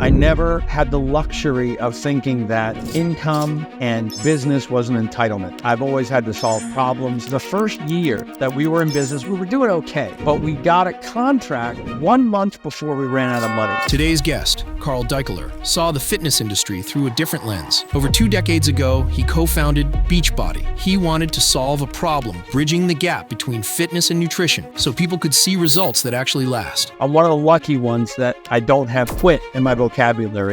I never had the luxury of thinking that income and business was an entitlement. I've always had to solve problems. The first year that we were in business, we were doing okay, but we got a contract 1 month before we ran out of money. Today's guest, Daikeler, saw the fitness industry through a different lens. Over 2 decades ago, he co-founded Beachbody. He wanted to solve a problem, bridging the gap between fitness and nutrition so people could see results that actually last. I'm one of the lucky ones that I don't have quit in my vocabulary.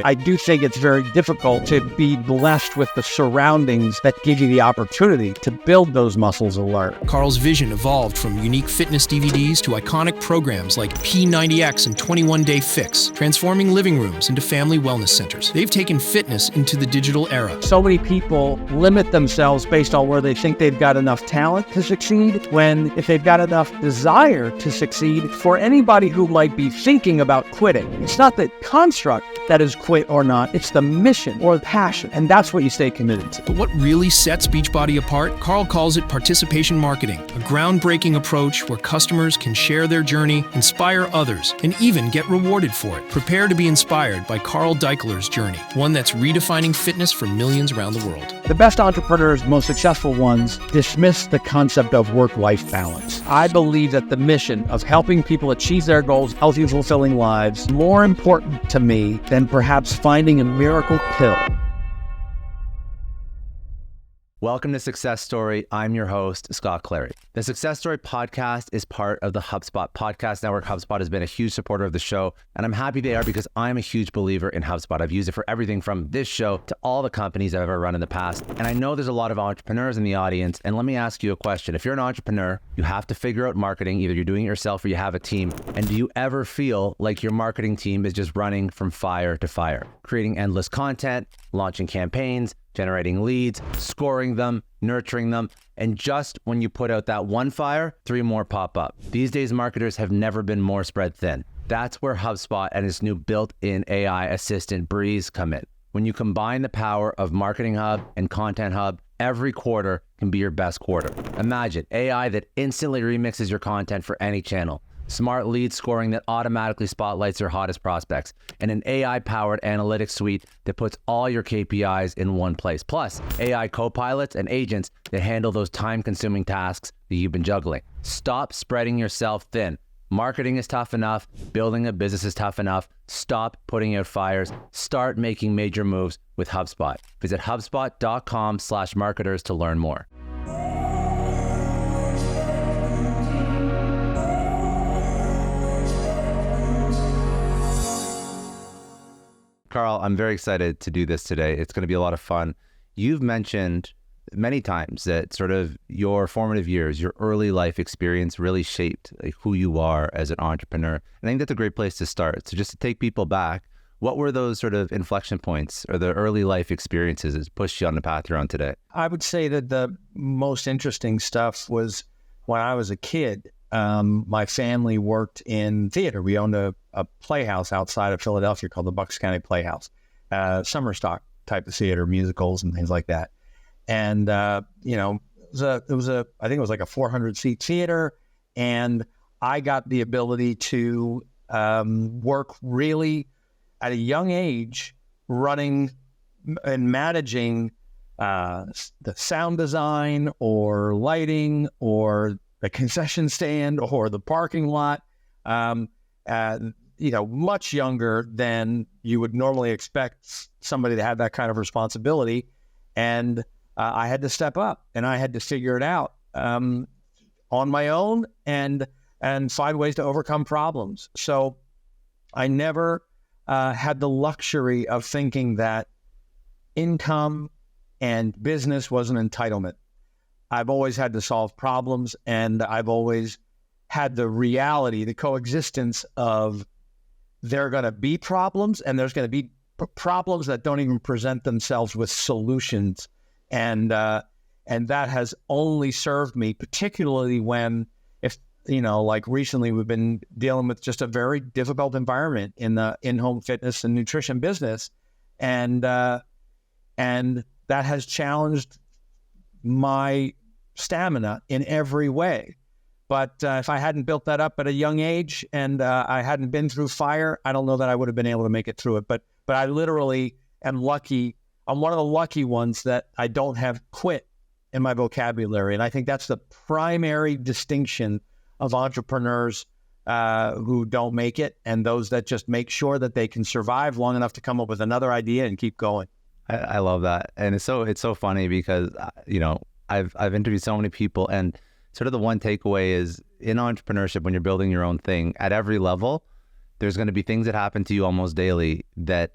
I do think it's very difficult to be blessed with the surroundings that give you the opportunity to build those muscles and learn. Carl's vision evolved from unique fitness DVDs to iconic programs like P90X and 21 Day Fix, transforming living rooms into family wellness centers. They've taken fitness into the digital era. So many people limit themselves based on where they think they've got enough talent to succeed, when if they've got enough desire to succeed, for anybody who might be thinking about quitting, it's not the construct that is quit or not, it's the mission or the passion, and that's what you stay committed to. But what really sets Beachbody apart? Carl calls it participation marketing, a groundbreaking approach where customers can share their journey, inspire others, and even get rewarded for it. Prepare to be inspired by Carl Daikeler's journey, one that's redefining fitness for millions around the world. The best entrepreneurs, most successful ones, dismiss the concept of work-life balance. I believe that the mission of helping people achieve their goals, healthy, fulfilling lives, more important to me than perhaps finding a miracle pill. Welcome to Success Story. I'm your host, Scott Clary. The Success Story podcast is part of the HubSpot podcast network. HubSpot has been a huge supporter of the show, and I'm happy they are because I'm a huge believer in HubSpot. I've used it for everything from this show to all the companies I've ever run in the past. And I know there's a lot of entrepreneurs in the audience. And let me ask you a question. If you're an entrepreneur, you have to figure out marketing. Either you're doing it yourself or you have a team. And do you ever feel like your marketing team is just running from fire to fire, creating endless content, launching campaigns, generating leads, scoring them, nurturing them, and just when you put out that one fire, 3 more pop up? These days, marketers have never been more spread thin. That's where HubSpot and its new built-in AI assistant, Breeze, come in. When you combine the power of Marketing Hub and Content Hub, every quarter can be your best quarter. Imagine AI that instantly remixes your content for any channel, smart lead scoring that automatically spotlights your hottest prospects, and an AI-powered analytics suite that puts all your KPIs in one place. Plus, AI co-pilots and agents that handle those time-consuming tasks that you've been juggling. Stop spreading yourself thin. Marketing is tough enough. Building a business is tough enough. Stop putting out fires. Start making major moves with HubSpot. Visit HubSpot.com/marketers to learn more. Carl, I'm very excited to do this today. It's going to be a lot of fun. You've mentioned many times that sort of your formative years, your early life experience really shaped who you are as an entrepreneur. And I think that's a great place to start. So just to take people back, what were those sort of inflection points or the early life experiences that pushed you on the path you're on today? I would say that the most interesting stuff was when I was a kid. My family worked in theater. We owned a playhouse outside of Philadelphia called the Bucks County Playhouse, summer stock type of theater, musicals and things like that. And, I think it was like a 400 seat theater. And I got the ability to work really at a young age, running and managing the sound design or lighting or the concession stand or the parking lot, much younger than you would normally expect somebody to have that kind of responsibility. And I had to step up and I had to figure it out on my own and find ways to overcome problems. So I never had the luxury of thinking that income and business was an entitlement. I've always had to solve problems, and I've always had the reality, the coexistence of there are going to be problems, and there's going to be problems that don't even present themselves with solutions. And that has only served me, particularly when, like recently we've been dealing with just a very difficult environment in the in-home fitness and nutrition business. And that has challenged my stamina in every way. But if I hadn't built that up at a young age and I hadn't been through fire, I don't know that I would have been able to make it through it. But but I literally am lucky. I'm one of the lucky ones that I don't have quit in my vocabulary. And I think that's the primary distinction of entrepreneurs who don't make it and those that just make sure that they can survive long enough to come up with another idea and keep going. I love that. And it's so funny because, I've interviewed so many people, and sort of the one takeaway is in entrepreneurship, when you're building your own thing at every level, there's going to be things that happen to you almost daily that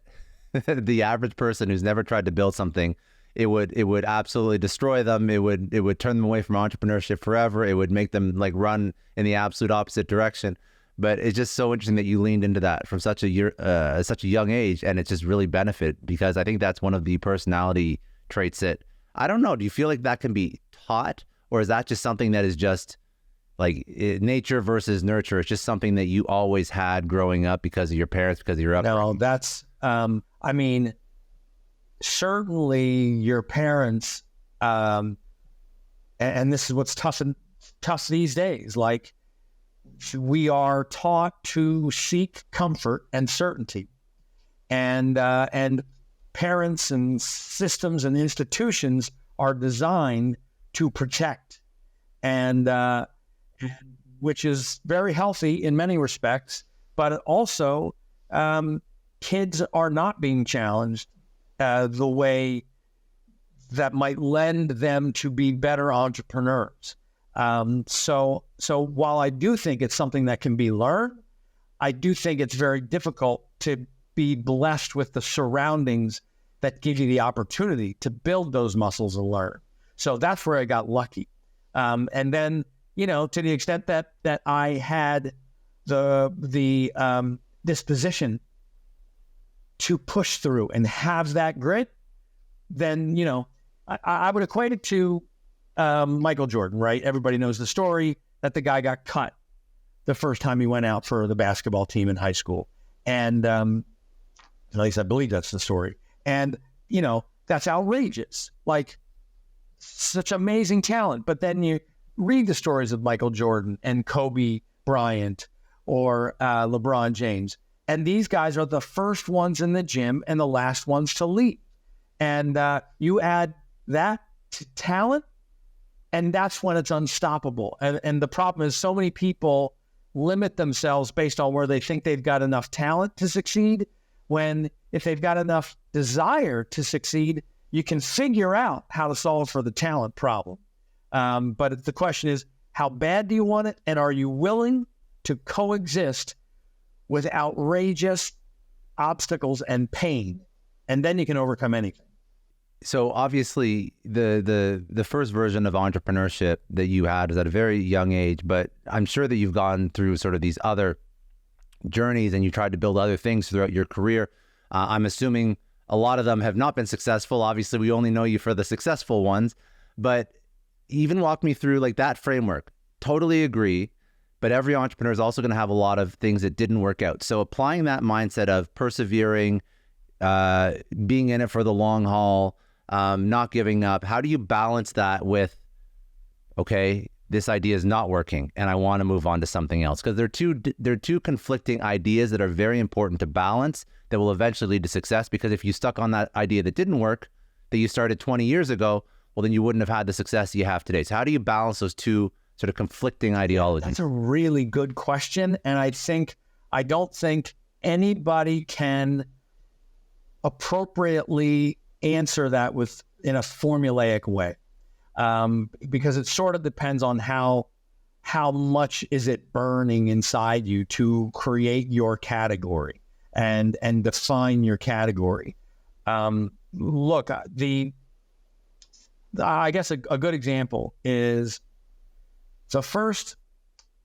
the average person who's never tried to build something, it would absolutely destroy them. It would turn them away from entrepreneurship forever. It would make them like run in the absolute opposite direction. But it's just so interesting that you leaned into that from such a young age, and it's just really benefit, because I think that's one of the personality traits that, I don't know, do you feel like that can be taught, or is that just something that is just like nature versus nurture? It's just something that you always had growing up because of your parents, because of your upbringing? No, that's, certainly your parents, and this is what's tough these days. Like, we are taught to seek comfort and certainty, and parents and systems and institutions are designed to protect, and which is very healthy in many respects, but also kids are not being challenged the way that might lend them to be better entrepreneurs. So while I do think it's something that can be learned, I do think it's very difficult to be blessed with the surroundings that give you the opportunity to build those muscles and learn. So that's where I got lucky. And then, to the extent that I had the disposition to push through and have that grit, then, I would equate it to Michael Jordan, right? Everybody knows the story that the guy got cut the first time he went out for the basketball team in high school. And at least I believe that's the story. And, that's outrageous. Like, such amazing talent. But then you read the stories of Michael Jordan and Kobe Bryant or LeBron James. And these guys are the first ones in the gym and the last ones to leave. And you add that to talent, and that's when it's unstoppable. And the problem is so many people limit themselves based on where they think they've got enough talent to succeed, when if they've got enough desire to succeed, you can figure out how to solve for the talent problem. But the question is, how bad do you want it? And are you willing to coexist with outrageous obstacles and pain? And then you can overcome anything. So obviously the first version of entrepreneurship that you had was at a very young age, but I'm sure that you've gone through sort of these other journeys and you tried to build other things throughout your career. I'm assuming a lot of them have not been successful. Obviously, we only know you for the successful ones, but even walk me through like that framework. Totally agree. But every entrepreneur is also going to have a lot of things that didn't work out. So applying that mindset of persevering, being in it for the long haul, not giving up, how do you balance that with, okay, this idea is not working and I want to move on to something else? Because they're two conflicting ideas that are very important to balance that will eventually lead to success. Because if you stuck on that idea that didn't work, that you started 20 years ago, well, then you wouldn't have had the success you have today. So how do you balance those two sort of conflicting ideologies? That's a really good question. And I don't think anybody can appropriately answer that in a formulaic way. Because it sort of depends on how much is it burning inside you to create your category and define your category. Look, I guess a good example is the first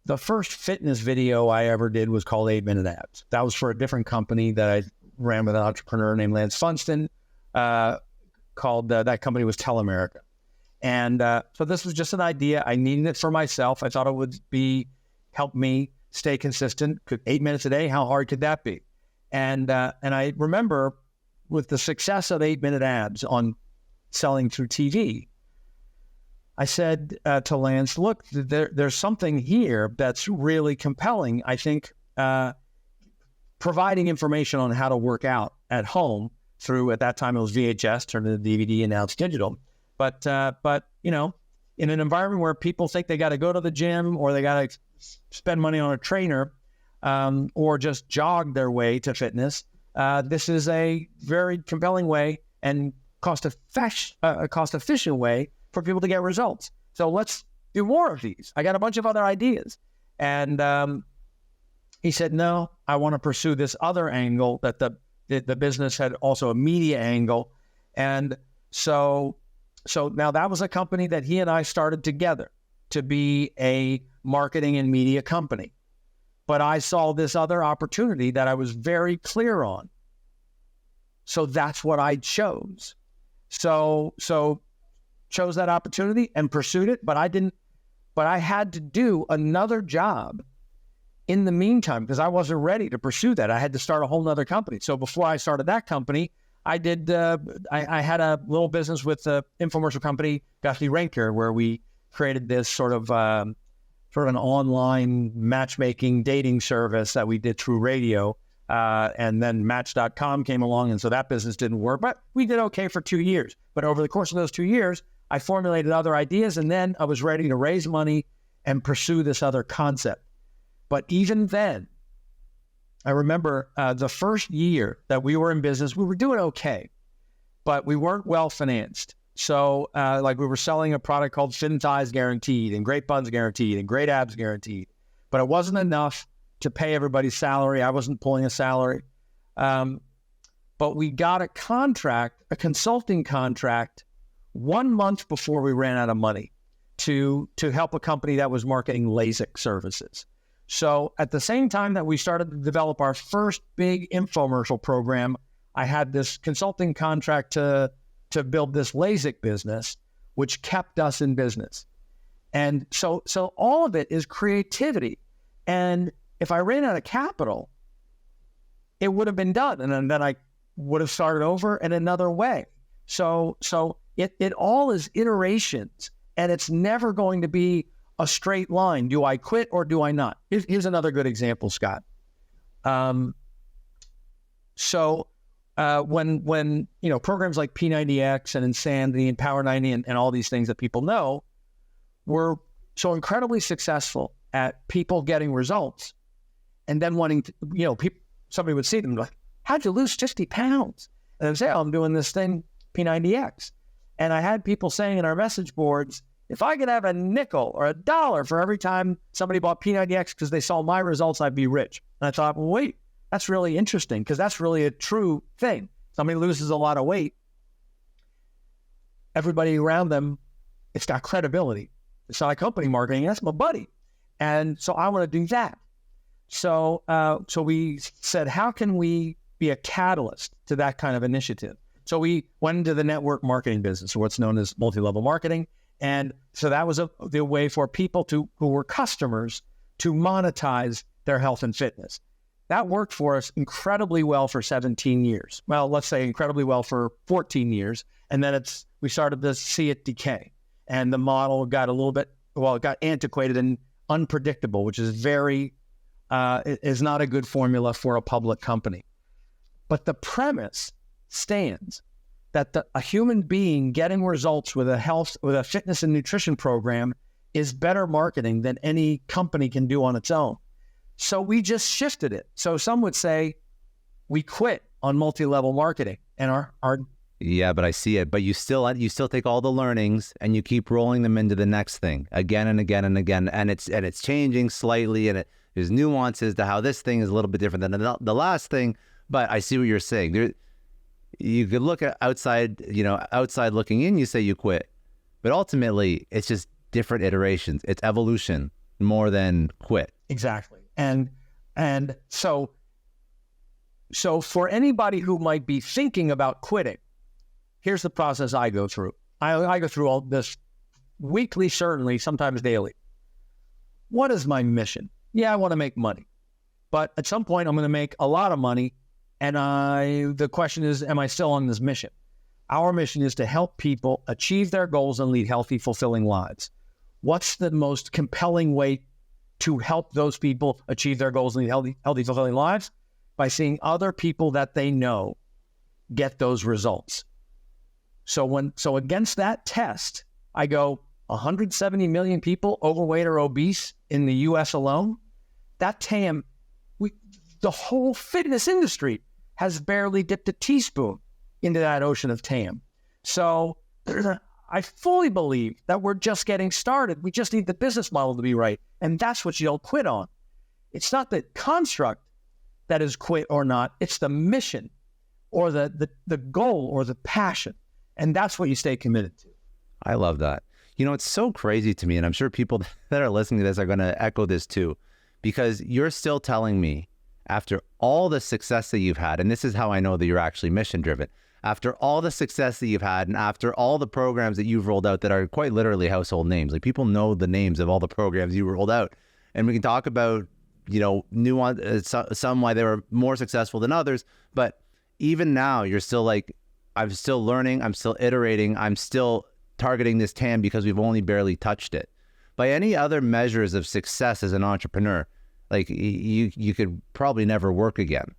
fitness video I ever did was called 8-Minute Abs. That was for a different company that I ran with an entrepreneur named Lance Funston. Called that company was Telemerica. And so this was just an idea. I needed it for myself. I thought it would help me stay consistent. 8 minutes a day, how hard could that be? And I remember with the success of 8-Minute Abs on selling through TV, I said to Lance, look, there's something here that's really compelling. I think providing information on how to work out at home through, at that time it was VHS, turned into DVD, and now it's digital. But you know, in an environment where people think they got to go to the gym or they got to spend money on a trainer, or just jog their way to fitness, this is a very compelling way and cost-efficient way for people to get results. So let's do more of these. I got a bunch of other ideas. And he said, no, I want to pursue this other angle, that the business had also a media angle. And so now that was a company that he and I started together to be a marketing and media company. But I saw this other opportunity that I was very clear on. So that's what I chose. So chose that opportunity and pursued it, but I had to do another job in the meantime because I wasn't ready to pursue that. I had to start a whole nother company. So before I started that company, I had a little business with an infomercial company, Gusty Renker, where we created this sort of an online matchmaking dating service that we did through radio. And then Match.com came along, and so that business didn't work. But we did okay for 2 years. But over the course of those 2 years, I formulated other ideas, and then I was ready to raise money and pursue this other concept. But even then, I remember the first year that we were in business, we were doing okay, but we weren't well financed. So like we were selling a product called Thin Thighs Guaranteed and Great Buns Guaranteed and Great Abs Guaranteed, but it wasn't enough to pay everybody's salary. I wasn't pulling a salary. But we got a consulting contract 1 month before we ran out of money to help a company that was marketing LASIK services. So at the same time that we started to develop our first big infomercial program, I had this consulting contract to build this LASIK business, which kept us in business. And so all of it is creativity. And if I ran out of capital, it would have been done. And then I would have started over in another way. So it all is iterations, and it's never going to be a straight line. Do I quit or do I not? Here's another good example, Scott. When programs like P90X and Insanity and Power 90 and all these things that people know were so incredibly successful at people getting results, and then wanting to, somebody would see them like, how'd you lose 50 pounds? And they'd say, oh, I'm doing this thing, P90X. And I had people saying in our message boards, if I could have a nickel or $1 for every time somebody bought P90X because they saw my results, I'd be rich. And I thought, well, wait, that's really interesting because that's really a true thing. Somebody loses a lot of weight. Everybody around them, it's got credibility. It's not a company marketing. That's my buddy. And so I want to do that. So we said, how can we be a catalyst to that kind of initiative? So we went into the network marketing business, or what's known as multi-level marketing. And so that was the way for people who were customers to monetize their health and fitness. That worked for us incredibly well for 17 years. Well, let's say incredibly well for 14 years. And then we started to see it decay. And the model got it got antiquated and unpredictable, which is is not a good formula for a public company. But the premise stands that a human being getting results with a fitness and nutrition program is better marketing than any company can do on its own. So we just shifted it. So some would say we quit on multi-level marketing and our Yeah, but I see it. But you still take all the learnings and you keep rolling them into the next thing again and again and again, and it's changing slightly, and there's nuances to how this thing is a little bit different than the last thing. But I see what you're saying. You could look at outside looking in. You say you quit, but ultimately it's just different iterations. It's evolution more than quit. Exactly. And so for anybody who might be thinking about quitting, here's the process I go through. I go through all this weekly, certainly, sometimes daily. What is my mission? Yeah, I want to make money. But at some point, I'm going to make a lot of money. And the question is, am I still on this mission? Our mission is to help people achieve their goals and lead healthy, fulfilling lives. What's the most compelling way to help those people achieve their goals and lead healthy, fulfilling lives? By seeing other people that they know get those results. So against that test, I go 170 million people overweight or obese in the US alone. That TAM, the whole fitness industry has barely dipped a teaspoon into that ocean of TAM. So I fully believe that we're just getting started. We just need the business model to be right. And that's what you'll quit on. It's not the construct that is quit or not. It's the mission or the goal or the passion. And that's what you stay committed to. I love that. You know, it's so crazy to me, and I'm sure people that are listening to this are going to echo this too, because you're still telling me after all the success that you've had, and this is how I know that you're actually mission driven, after all the success that you've had and after all the programs that you've rolled out that are quite literally household names, like people know the names of all the programs you rolled out, and we can talk about, you know, nuance, some why they were more successful than others, but even now you're still like, I'm still learning, I'm still iterating, I'm still targeting this TAM because we've only barely touched it. By any other measures of success as an entrepreneur, like you could probably never work again.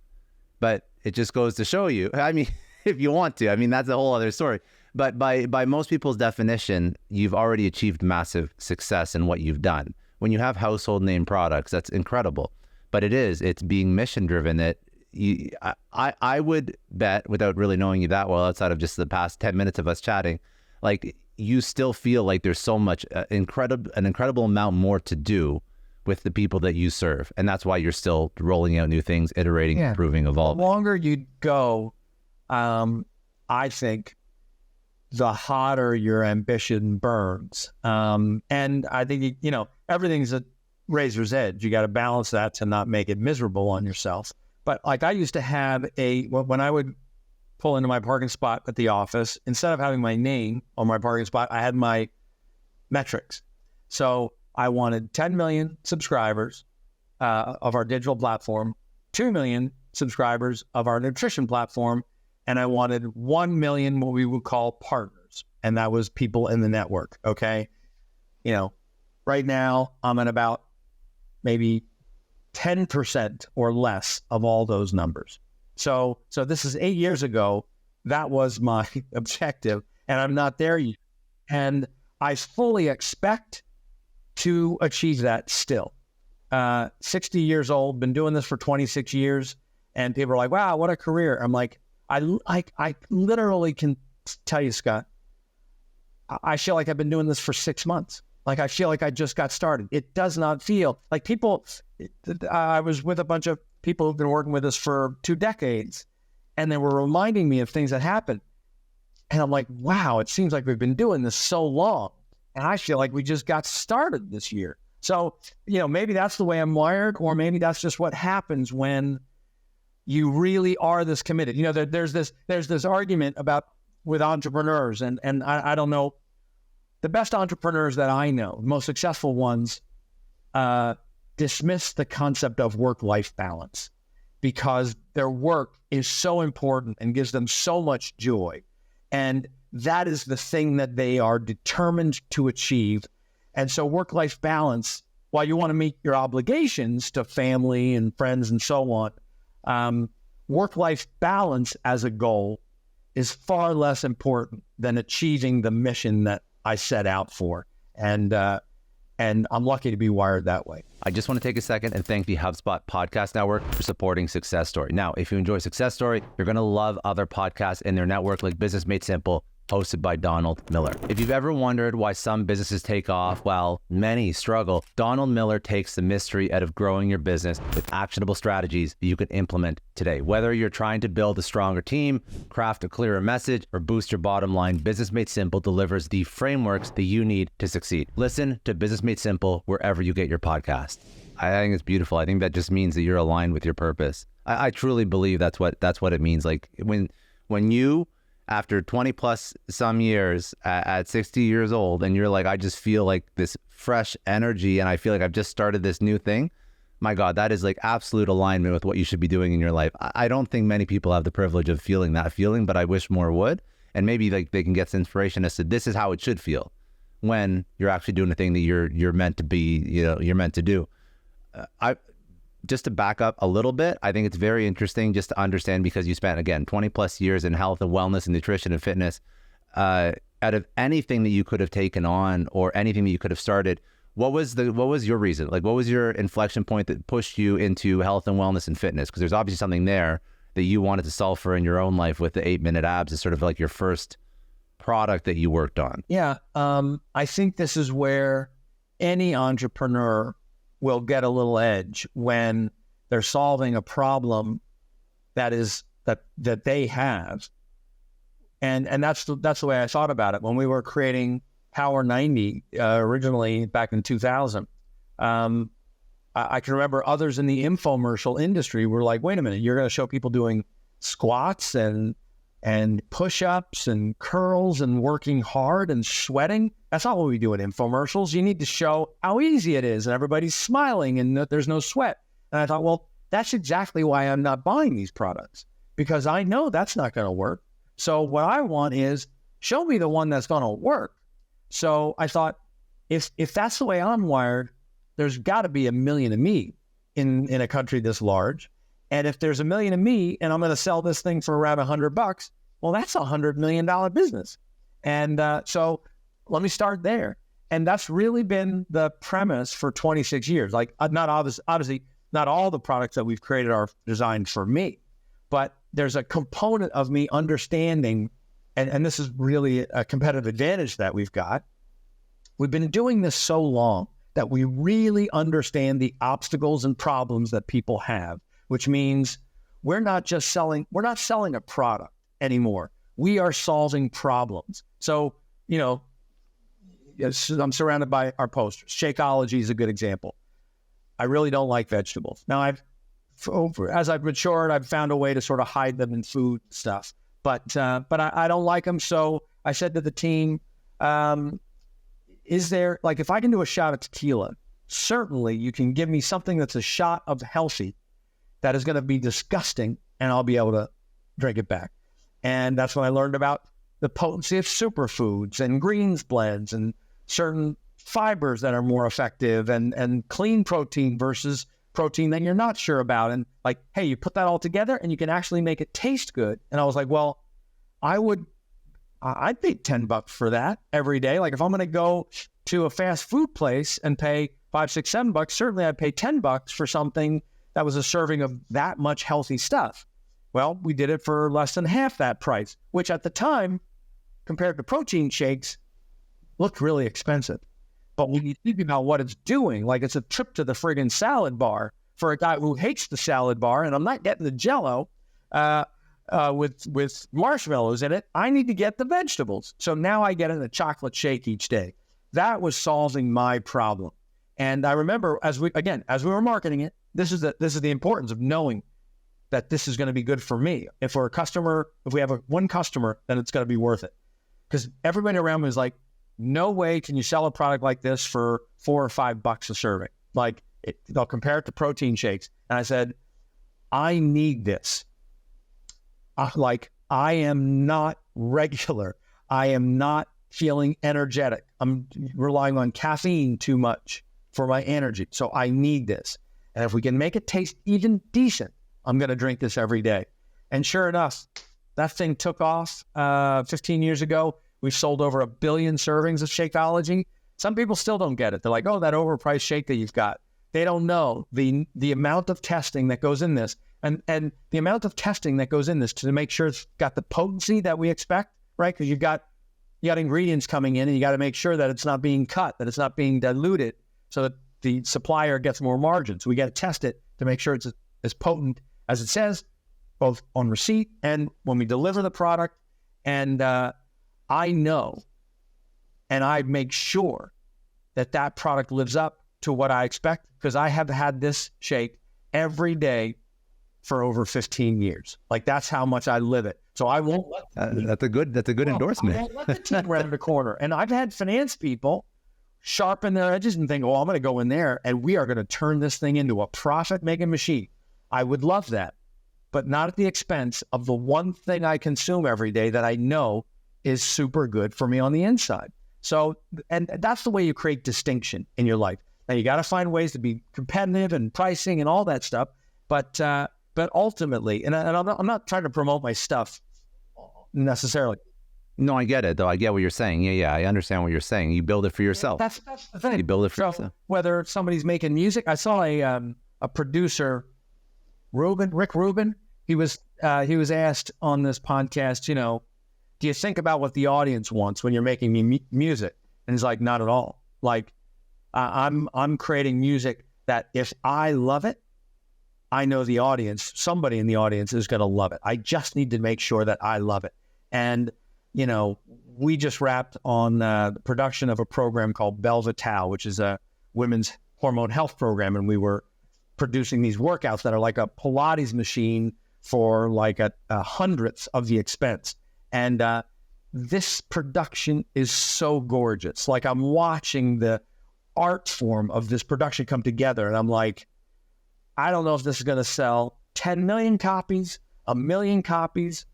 But it just goes to show you, I mean, if you want to, I mean, that's a whole other story. But by most people's definition, you've already achieved massive success in what you've done. When you have household name products, that's incredible. But it's being mission driven that I would bet, without really knowing you that well outside of just the past 10 minutes of us chatting, like you still feel like there's so much an incredible amount more to do with the people that you serve. And that's why you're still rolling out new things, iterating, improving, evolving. The longer you go, I think the hotter your ambition burns. And I think, you know, everything's a razor's edge. You got to balance that to not make it miserable on yourself. But like I used to have when I would pull into my parking spot at the office, instead of having my name on my parking spot, I had my metrics. So I wanted 10 million subscribers of our digital platform, 2 million subscribers of our nutrition platform, and I wanted 1 million what we would call partners. And that was people in the network, okay? You know, right now I'm at about maybe 10% or less of all those numbers. So this is 8 years ago. That was my objective, and I'm not there yet. And I fully expect to achieve that still. 60 years old, been doing this for 26 years, and people are like, wow, what a career. I'm like, I literally can tell you, Scott, I feel like I've been doing this for 6 months. Like, I feel like I just got started. It does not feel like I was with a bunch of people who've been working with us for 2 decades, and they were reminding me of things that happened. And I'm like, wow, it seems like we've been doing this so long. And I feel like we just got started this year. So, you know, maybe that's the way I'm wired, or maybe that's just what happens when you really are this committed. You know, there's this argument with entrepreneurs, and I don't know, the best entrepreneurs that I know, the most successful ones, dismiss the concept of work-life balance because their work is so important and gives them so much joy. And that is the thing that they are determined to achieve. And so work-life balance, while you want to meet your obligations to family and friends and so on, work-life balance as a goal is far less important than achieving the mission that I set out for. And I'm lucky to be wired that way. I just want to take a second and thank the HubSpot Podcast Network for supporting Success Story. Now, if you enjoy Success Story, you're going to love other podcasts in their network like Business Made Simple, hosted by Donald Miller. If you've ever wondered why some businesses take off while many struggle, Donald Miller takes the mystery out of growing your business with actionable strategies that you can implement today. Whether you're trying to build a stronger team, craft a clearer message, or boost your bottom line, Business Made Simple delivers the frameworks that you need to succeed. Listen to Business Made Simple wherever you get your podcast. I think it's beautiful. I think that just means that you're aligned with your purpose. I truly believe that's what it means. Like when you, after 20 plus some years at 60 years old, and you're like, I just feel like this fresh energy and I feel like I've just started this new thing. My God, that is like absolute alignment with what you should be doing in your life. I don't think many people have the privilege of feeling that feeling, but I wish more would. And maybe like they can get some inspiration as to this is how it should feel when you're actually doing the thing that you're meant to be, you know, you're meant to do. just to back up a little bit, I think it's very interesting just to understand, because you spent, again, 20 plus years in health and wellness and nutrition and fitness. Out of anything that you could have taken on or anything that you could have started, what was your reason? Like, what was your inflection point that pushed you into health and wellness and fitness? Because there's obviously something there that you wanted to solve for in your own life with the 8-minute abs as sort of like your first product that you worked on. Yeah. I think this is where any entrepreneur will get a little edge when they're solving a problem that they have. And that's the way I thought about it. When we were creating Power 90 originally back in 2000, I can remember others in the infomercial industry were like, wait a minute, you're going to show people doing squats and push-ups and curls and working hard and sweating? That's not what we do in infomercials. You need to show how easy it is and everybody's smiling and that there's no sweat. And I thought, well, that's exactly why I'm not buying these products, because I know that's not going to work. So what I want is show me the one that's going to work. So I thought, if that's the way I'm wired, there's got to be 1 million of me in a country this large. And if there's 1 million of me and I'm going to sell this thing for around $100, well, that's $100 million business. And so let me start there. And that's really been the premise for 26 years. Like, obviously, not all the products that we've created are designed for me, but there's a component of me understanding, and this is really a competitive advantage that we've got. We've been doing this so long that we really understand the obstacles and problems that people have, which means we're not selling a product anymore. We are solving problems. So, I'm surrounded by our posters. Shakeology is a good example. I really don't like vegetables. Now, as I've matured, I've found a way to sort of hide them in food stuff. But I don't like them. So I said to the team, is there, like, if I can do a shot of tequila, certainly you can give me something that's a shot of healthy that is going to be disgusting, and I'll be able to drink it back. And that's when I learned about the potency of superfoods and greens blends and certain fibers that are more effective and clean protein versus protein that you're not sure about. And like, hey, you put that all together and you can actually make it taste good. And I was like, well, I'd pay $10 for that every day. Like, if I'm going to go to a fast food place and pay $5, $6, $7, certainly I'd pay $10 for something that was a serving of that much healthy stuff. Well, we did it for less than half that price, which at the time, compared to protein shakes, looked really expensive. But when you think about what it's doing, like, it's a trip to the friggin' salad bar for a guy who hates the salad bar, and I'm not getting the Jell-O with marshmallows in it. I need to get the vegetables. So now I get in a chocolate shake each day. That was solving my problem. And I remember as we were marketing it, this is the importance of knowing that this is going to be good for me. If we have one customer, then it's going to be worth it. Because everybody around me was like, no way can you sell a product like this for $4 or $5 a serving. Like, they'll compare it to protein shakes. And I said, I need this. I am not regular. I am not feeling energetic. I'm relying on caffeine too much for my energy. So I need this. And if we can make it taste even decent, I'm going to drink this every day. And sure enough, that thing took off 15 years ago. We've sold over 1 billion servings of Shakeology. Some people still don't get it. They're like, oh, that overpriced shake that you've got. They don't know the amount of testing that goes in this. And the amount of testing that goes in this to make sure it's got the potency that we expect, right? Because you got ingredients coming in, and you got to make sure that it's not being cut, that it's not being diluted, so that the supplier gets more margin. So we got to test it to make sure it's as potent as it says, both on receipt and when we deliver the product. And I know, and I make sure that product lives up to what I expect, because I have had this shake every day for over 15 years. Like, that's how much I live it. So I won't let that's a good endorsement. I won't let the team round the corner. And I've had finance people sharpen their edges and think, oh, I'm going to go in there and we are going to turn this thing into a profit-making machine. I would love that, but not at the expense of the one thing I consume every day that I know is super good for me on the inside. So, and that's the way you create distinction in your life. Now you got to find ways to be competitive and pricing and all that stuff. But ultimately, and I'm not trying to promote my stuff necessarily. No, I get it though. I get what you're saying. Yeah, I understand what you're saying. You build it for yourself. That's the thing. You build it for yourself. Whether somebody's making music, I saw a producer, Rick Rubin. He was asked on this podcast, do you think about what the audience wants when you're making music? And he's like, not at all. Like, I'm creating music that if I love it, I know the audience, somebody in the audience is going to love it. I just need to make sure that I love it. And, we just wrapped on the production of a program called Belle Vitale, which is a women's hormone health program. And we were producing these workouts that are like a Pilates machine for like a hundredth of the expense. And this production is so gorgeous. Like, I'm watching the art form of this production come together. And I'm like, I don't know if this is going to sell 10 million copies, 1 million copies,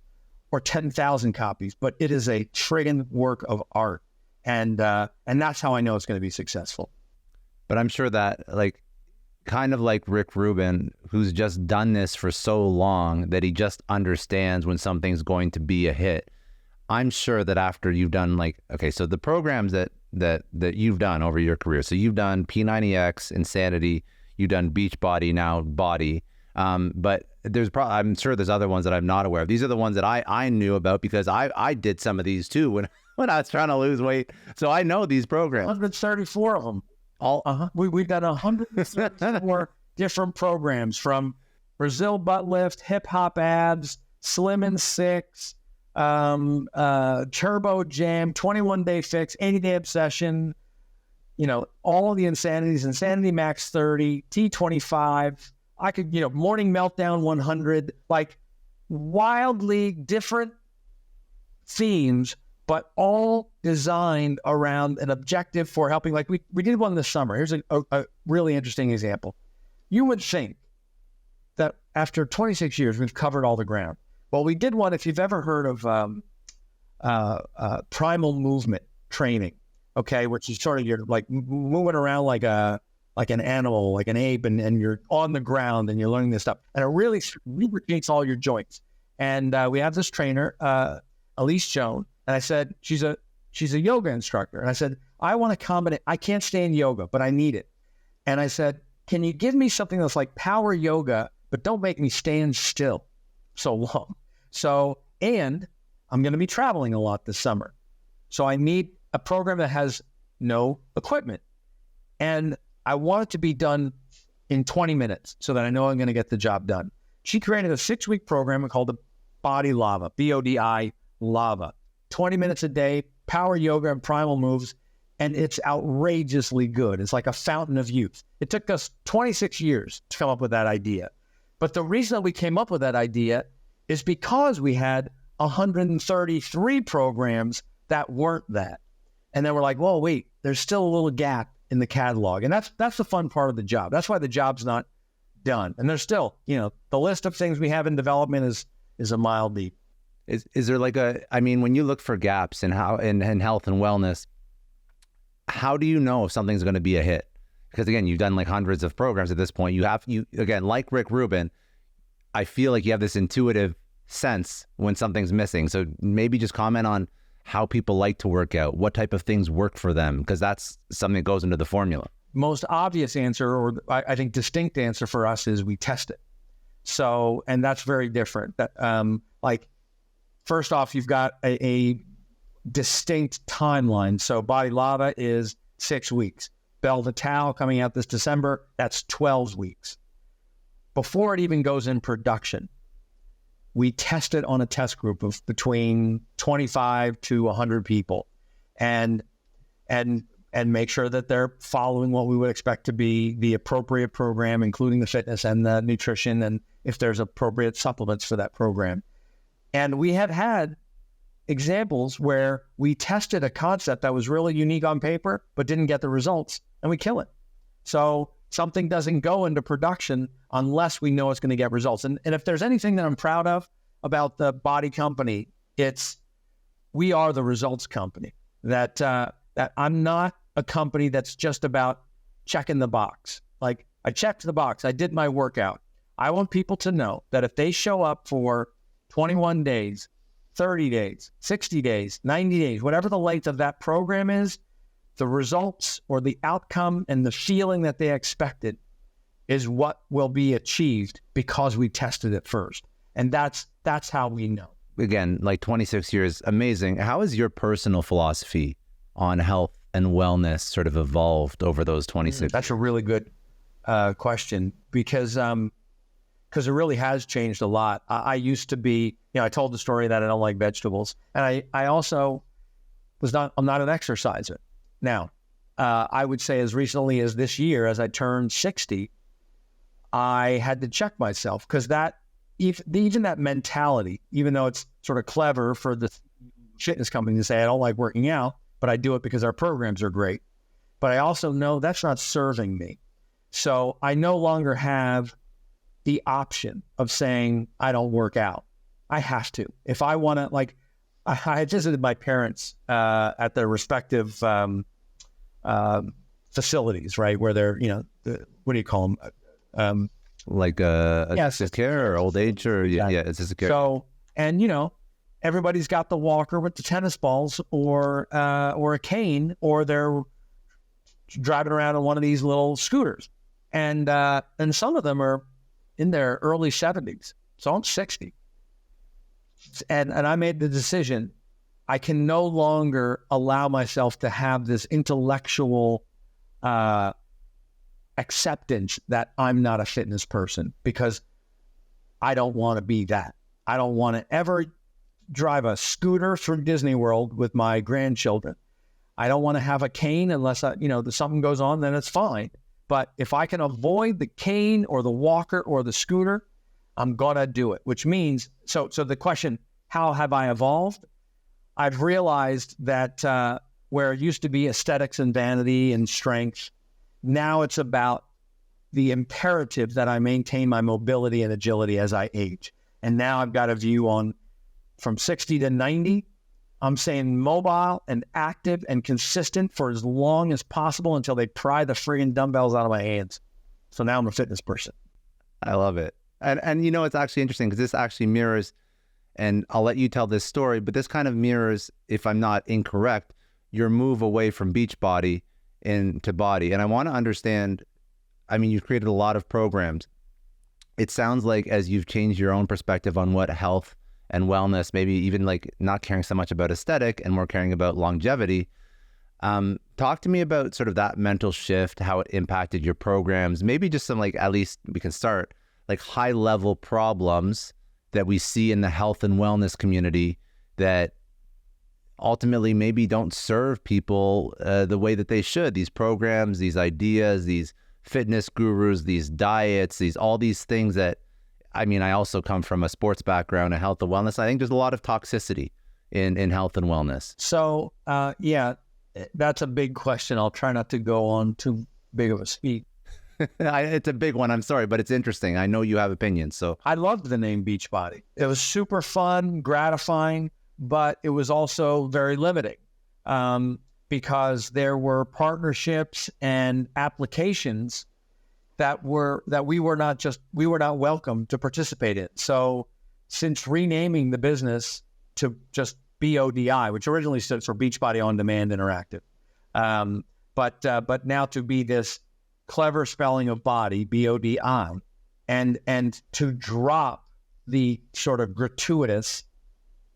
or 10,000 copies, but it is a friggin' work of art. And that's how I know it's going to be successful. But I'm sure that kind of like Rick Rubin, who's just done this for so long that he just understands when something's going to be a hit. I'm sure that after you've done so the programs that you've done over your career, so you've done P90X, Insanity, you've done Beachbody, now Body, but I'm sure there's other ones that I'm not aware of. These are the ones that I knew about because I did some of these too when I was trying to lose weight. So I know these programs. 134 of them. We've got 134 different programs, from Brazil butt lift, hip hop abs, Slim and Six, Turbo Jam, 21-day fix, 80-day obsession, all of the insanities, Insanity Max 30, T25. I could, Morning Meltdown 100, like wildly different themes, but all designed around an objective for helping. Like we did one this summer. Here's a really interesting example. You would think that after 26 years, we've covered all the ground. Well, we did one, if you've ever heard of primal movement training, okay, which is sort of you're like moving around like an animal, like an ape, and you're on the ground and you're learning this stuff. And it really lubricates all your joints. And we have this trainer, Elise Joan, and I said, she's a yoga instructor. And I said, I want to combine. I can't stand yoga, but I need it. And I said, can you give me something that's like power yoga, but don't make me stand still so long? So, and I'm going to be traveling a lot this summer. So I need a program that has no equipment. And I want it to be done in 20 minutes so that I know I'm going to get the job done. She created a 6-week program called the Body Lava, BODI Lava. 20 minutes a day, power yoga and primal moves, and it's outrageously good. It's like a fountain of youth. It took us 26 years to come up with that idea. But the reason that we came up with that idea is because we had 133 programs that weren't that. And then we're like, well, wait, there's still a little gap in the catalog. And that's the fun part of the job. That's why the job's not done. And there's still, the list of things we have in development is a mile deep. Is there when you look for gaps in health and wellness, how do you know if something's going to be a hit? Because again, you've done like hundreds of programs at this point. You again, like Rick Rubin, I feel like you have this intuitive sense when something's missing. So maybe just comment on how people like to work out, what type of things work for them, because that's something that goes into the formula. Most obvious answer, or I think distinct answer for us, is we test it. So, and that's very different. That first off, you've got a distinct timeline. So Body Lava is 6 weeks. Belle Vitale coming out this December, that's 12 weeks. Before it even goes in production, we test it on a test group of between 25 to 100 people and make sure that they're following what we would expect to be the appropriate program, including the fitness and the nutrition, and if there's appropriate supplements for that program. And we have had examples where we tested a concept that was really unique on paper, but didn't get the results, and we kill it. So something doesn't go into production unless we know it's going to get results. And if there's anything that I'm proud of about the Body Company, we are the results company. That I'm not a company that's just about checking the box. Like, I checked the box. I did my workout. I want people to know that if they show up for 21 days, 30 days, 60 days, 90 days, whatever the length of that program is, the results or the outcome and the feeling that they expected is what will be achieved because we tested it first. And that's how we know. Again, like 26 years, amazing. How has your personal philosophy on health and wellness sort of evolved over those 26 That's a really good question, because it really has changed a lot. I used to be, I told the story that I don't like vegetables. And I also I'm not an exerciser. Now, I would say as recently as this year, as I turned 60, I had to check myself, because even that mentality, even though it's sort of clever for the fitness company to say, I don't like working out, but I do it because our programs are great. But I also know that's not serving me. So I no longer have the option of saying, I don't work out. I have to. If I want to, like, I visited my parents at their respective facilities, right? Where they're, what do you call them? like assisted care or old age or assisted care. So, and everybody's got the walker with the tennis balls or a cane, or they're driving around on one of these little scooters, and some of them are in their early 70s. So I'm 60, and I made the decision. I can no longer allow myself to have this intellectual acceptance that I'm not a fitness person, because I don't want to be that. I don't want to ever drive a scooter through Disney World with my grandchildren. I don't want to have a cane unless something goes on, then it's fine. But if I can avoid the cane or the walker or the scooter, I'm gonna do it. Which means, so the question, how have I evolved? I've realized that where it used to be aesthetics and vanity and strength, now it's about the imperative that I maintain my mobility and agility as I age. And now I've got a view on from 60 to 90, I'm saying mobile and active and consistent for as long as possible until they pry the friggin' dumbbells out of my hands. So now I'm a fitness person. I love it. And it's actually interesting, because this actually mirrors, and I'll let you tell this story, but this kind of mirrors, if I'm not incorrect, your move away from Beachbody into Body. And I want to understand, you've created a lot of programs. It sounds like as you've changed your own perspective on what health and wellness, maybe even like not caring so much about aesthetic and more caring about longevity. Talk to me about sort of that mental shift, how it impacted your programs, maybe just some, like, at least we can start, like, high level problems that we see in the health and wellness community that ultimately maybe don't serve people the way that they should. These programs, these ideas, these fitness gurus, these diets, all these things that, I also come from a sports background, a health and wellness. I think there's a lot of toxicity in health and wellness. So, that's a big question. I'll try not to go on too big of a speed. It's a big one. I'm sorry, but it's interesting. I know you have opinions. So I loved the name Beachbody. It was super fun, gratifying, but it was also very limiting because there were partnerships and applications that we were not welcome to participate in. So since renaming the business to just BODI, which originally stood for Beachbody On Demand Interactive, but now to be this clever spelling of body, BODI, and to drop the sort of gratuitous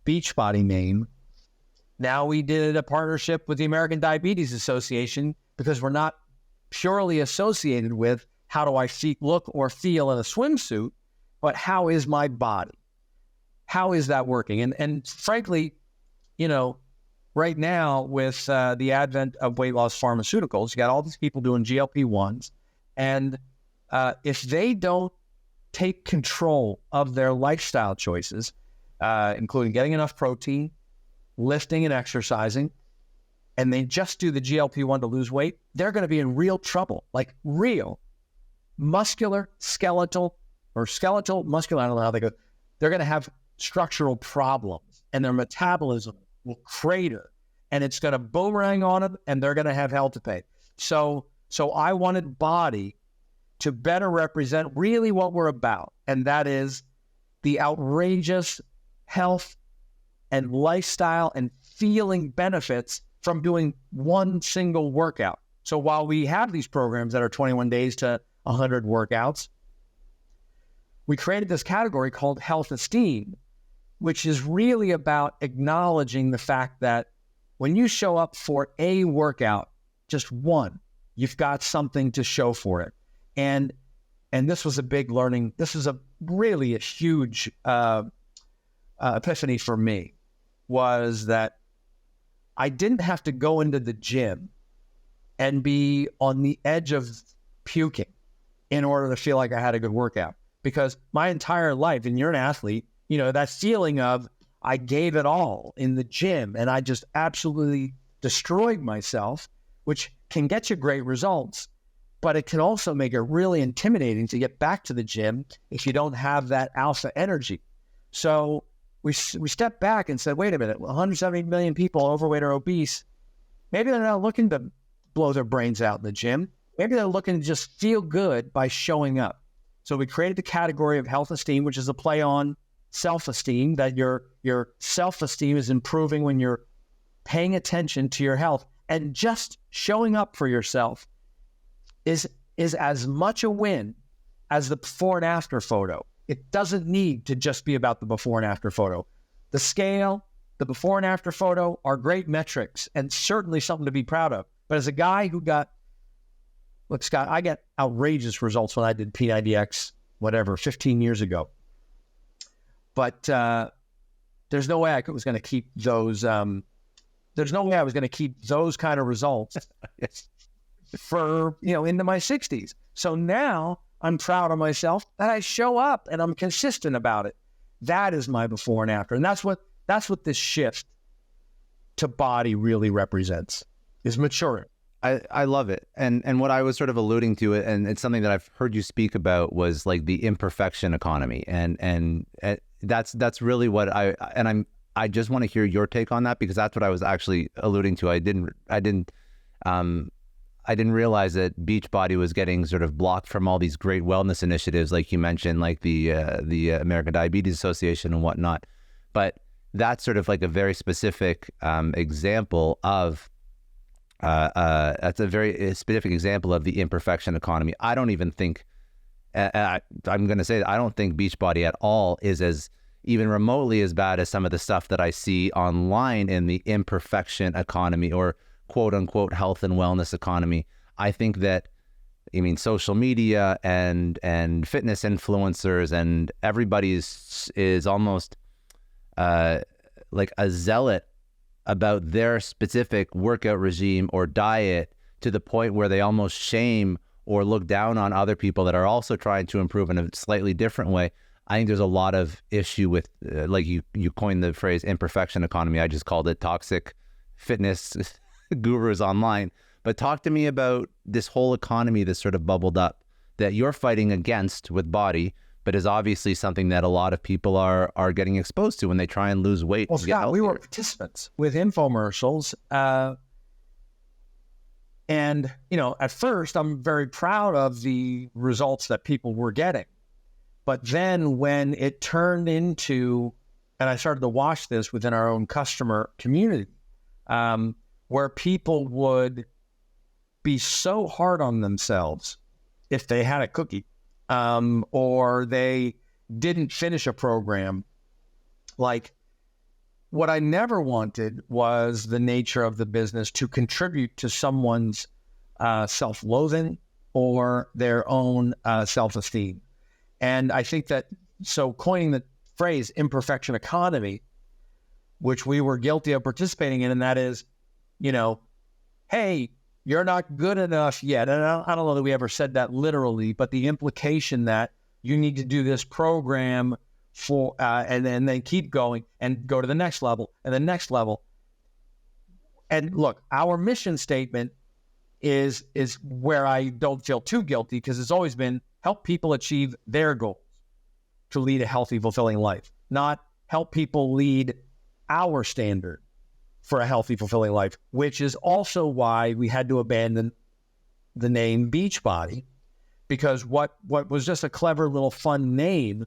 Beachbody name. Now we did a partnership with the American Diabetes Association because we're not purely associated with how do I look or feel in a swimsuit, but how is my body? How is that working? And frankly, right now with the advent of weight loss pharmaceuticals, you got all these people doing GLP-1s, and if they don't take control of their lifestyle choices, including getting enough protein, lifting and exercising, and they just do the GLP-1 to lose weight, they're going to be in real trouble, like real muscular, skeletal, I don't know how they go. They're going to have structural problems, and their metabolism will crater, and it's going to boomerang on them, and they're going to have hell to pay. So So I wanted body to better represent really what we're about, and that is the outrageous health and lifestyle and feeling benefits from doing one single workout. So while we have these programs that are 21 days to 100 workouts, we created this category called health esteem, which is really about acknowledging the fact that when you show up for a workout, just one, you've got something to show for it. And this was a big learning. This is really a huge epiphany for me, was that I didn't have to go into the gym and be on the edge of puking in order to feel like I had a good workout. Because my entire life, and you're an athlete, you know, that feeling of I gave it all in the gym and I just absolutely destroyed myself, which can get you great results, but it can also make it really intimidating to get back to the gym if you don't have that alpha energy. So we stepped back and said, wait a minute, 170 million people overweight or obese, maybe they're not looking to blow their brains out in the gym. Maybe they're looking to just feel good by showing up. So we created the category of health esteem, which is a play on self-esteem, that your self-esteem is improving when you're paying attention to your health. And just showing up for yourself is as much a win as the before and after photo. It doesn't need to just be about the before and after photo. The scale, the before and after photo are great metrics and certainly something to be proud of. But as a guy who look, Scott, I got outrageous results when I did P90X, 15 years ago. But there's no way I was going to keep those. There's no way I was going to keep those kind of results for, into my 60s. So now I'm proud of myself that I show up and I'm consistent about it. That is my before and after. And that's what this shift to body really represents, is maturing. I love it. And what I was sort of alluding to, and it's something that I've heard you speak about, was like the imperfection economy. And that's really what I just want to hear your take on that, because that's what I was actually alluding to. I didn't realize that Beachbody was getting sort of blocked from all these great wellness initiatives, like you mentioned, like the American Diabetes Association and whatnot. But that's sort of like a very specific example of that's a very specific example of the imperfection economy. I don't even think, I'm going to say that I don't think Beachbody at all is as even remotely as bad as some of the stuff that I see online in the imperfection economy, or quote unquote health and wellness economy. I think that, social media and fitness influencers and everybody is almost like a zealot about their specific workout regime or diet, to the point where they almost shame or look down on other people that are also trying to improve in a slightly different way. I think there's a lot of issue with, like you coined the phrase imperfection economy. I just called it toxic fitness gurus online. But talk to me about this whole economy that's sort of bubbled up that you're fighting against with body, but is obviously something that a lot of people are getting exposed to when they try and lose weight. Well, Scott, we were participants with infomercials. And, at first, I'm very proud of the results that people were getting. But then when it turned into, and I started to watch this within our own customer community, where people would be so hard on themselves if they had a cookie, or they didn't finish a program. Like, what I never wanted was the nature of the business to contribute to someone's self-loathing or their own self-esteem. And I think that, so coining the phrase imperfection economy, which we were guilty of participating in, and that is, hey, you're not good enough yet. And I don't know that we ever said that literally, but the implication that you need to do this program for, and then keep going and go to the next level and the next level. And look, our mission statement is where I don't feel too guilty, because it's always been help people achieve their goals to lead a healthy, fulfilling life, not help people lead our standard for a healthy, fulfilling life, which is also why we had to abandon the name Beachbody, because what was just a clever little fun name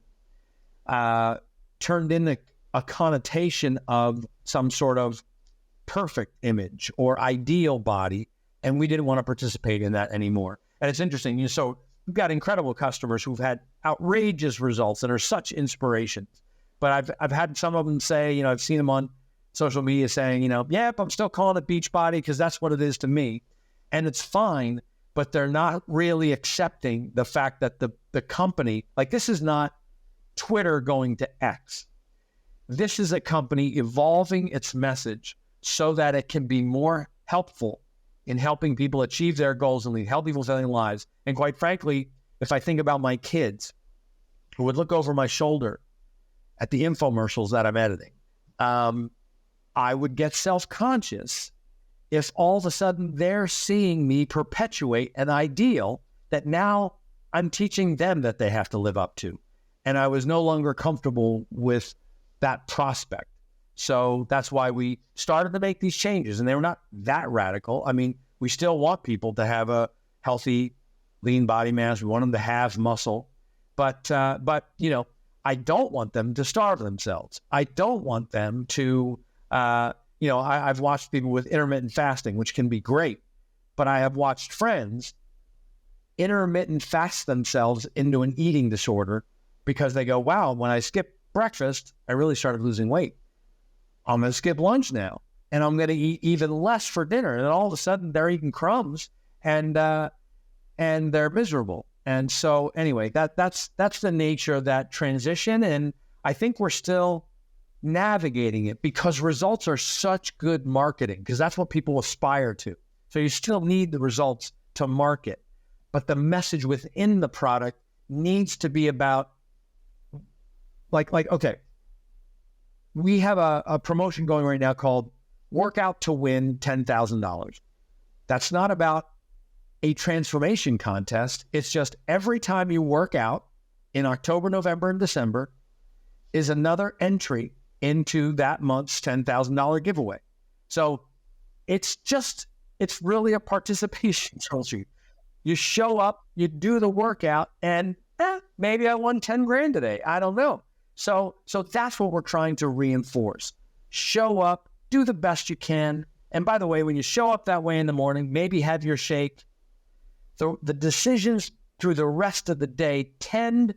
turned into a connotation of some sort of perfect image or ideal body, and we didn't want to participate in that anymore. And it's interesting, so we've got incredible customers who've had outrageous results and are such inspirations. But I've had some of them say, I've seen them on social media saying, yep, I'm still calling it Beachbody because that's what it is to me. And it's fine, but they're not really accepting the fact that the company, like, this is not Twitter going to X. This is a company evolving its message so that it can be more helpful in helping people achieve their goals and lead healthy, fulfilling lives. And quite frankly, if I think about my kids who would look over my shoulder at the infomercials that I'm editing, I would get self-conscious if all of a sudden they're seeing me perpetuate an ideal that now I'm teaching them that they have to live up to. And I was no longer comfortable with that prospect. So that's why we started to make these changes, and they were not that radical. I mean, we still want people to have a healthy, lean body mass. We want them to have muscle, but I don't want them to starve themselves. I don't want them to, I've watched people with intermittent fasting, which can be great, but I have watched friends intermittent fast themselves into an eating disorder because they go, wow, when I skipped breakfast, I really started losing weight. I'm going to skip lunch now, and I'm going to eat even less for dinner. And then all of a sudden they're eating crumbs and they're miserable. And so anyway, that's the nature of that transition. And I think we're still navigating it because results are such good marketing, because that's what people aspire to. So you still need the results to market, but the message within the product needs to be about okay, we have a promotion going right now called Workout to Win $10,000. That's not about a transformation contest. It's just every time you work out in October, November, and December is another entry into that month's $10,000 giveaway. So it's really a participation trophy. You show up, you do the workout, and maybe I won 10 grand today. I don't know. So that's what we're trying to reinforce. Show up, do the best you can. And by the way, when you show up that way in the morning, maybe have your shake. The decisions through the rest of the day tend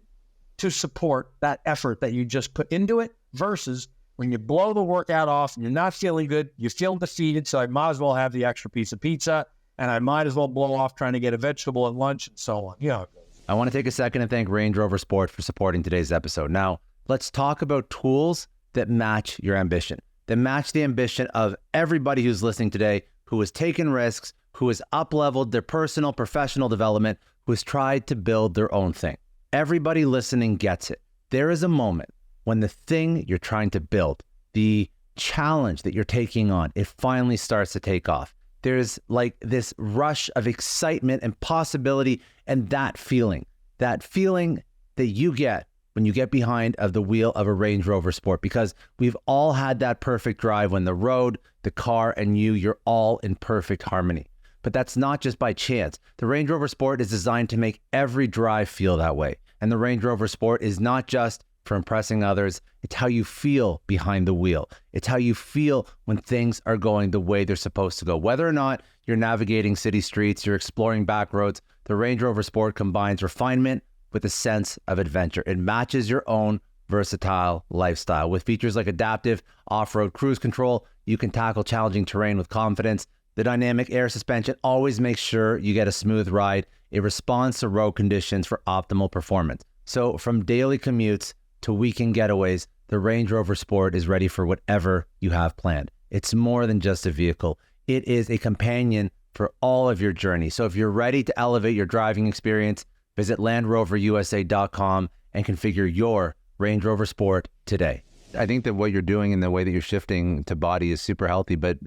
to support that effort that you just put into it, versus when you blow the workout off and you're not feeling good, you feel defeated, so I might as well have the extra piece of pizza, and I might as well blow off trying to get a vegetable at lunch, and so on. I want to take a second and thank Range Rover Sport for supporting today's episode. Now, let's talk about tools that match your ambition, that match the ambition of everybody who's listening today, who has taken risks, who has up-leveled their personal, professional development, who has tried to build their own thing. Everybody listening gets it. There is a moment when the thing you're trying to build, the challenge that you're taking on, it finally starts to take off. There's like this rush of excitement and possibility, and that feeling that you get when you get behind of the wheel of a Range Rover Sport, because we've all had that perfect drive when the road, the car, and you're all in perfect harmony. But that's not just by chance. The Range Rover Sport is designed to make every drive feel that way. And the Range Rover Sport is not just for impressing others. It's how you feel behind the wheel. It's how you feel when things are going the way they're supposed to go. Whether or not you're navigating city streets, you're exploring back roads, the Range Rover Sport combines refinement with a sense of adventure. It matches your own versatile lifestyle. With features like adaptive off-road cruise control, you can tackle challenging terrain with confidence. The dynamic air suspension always makes sure you get a smooth ride. It responds to road conditions for optimal performance. So from daily commutes to weekend getaways, the Range Rover Sport is ready for whatever you have planned. It's more than just a vehicle. It is a companion for all of your journey. So if you're ready to elevate your driving experience, visit LandRoverUSA.com and configure your Range Rover Sport today. I think that what you're doing and the way that you're shifting to body is super healthy, but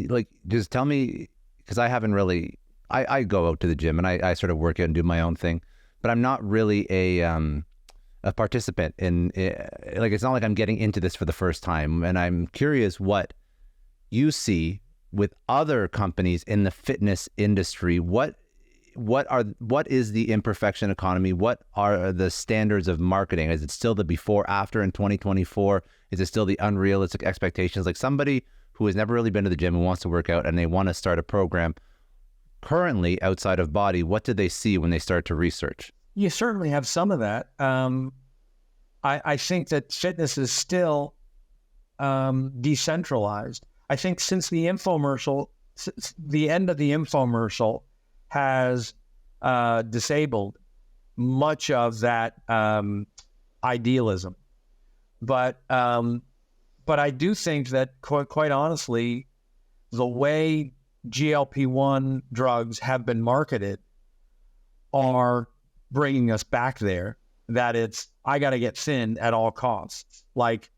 like, just tell me, because I haven't really, I go out to the gym and I sort of work out and do my own thing, but I'm not really a participant in, like, it's not like I'm getting into this for the first time. And I'm curious what you see with other companies in the fitness industry. What what is the imperfection economy? What are the standards of marketing? Is it still the before, after in 2024? Is it still the unrealistic expectations? Like somebody who has never really been to the gym and wants to work out and they want to start a program currently outside of body, what do they see when they start to research? You certainly have some of that. I think that fitness is still decentralized. I think since the end of the infomercial has disabled much of that idealism. But I do think that quite honestly, the way GLP-1 drugs have been marketed are bringing us back there, that it's, I got to get thin at all costs. Like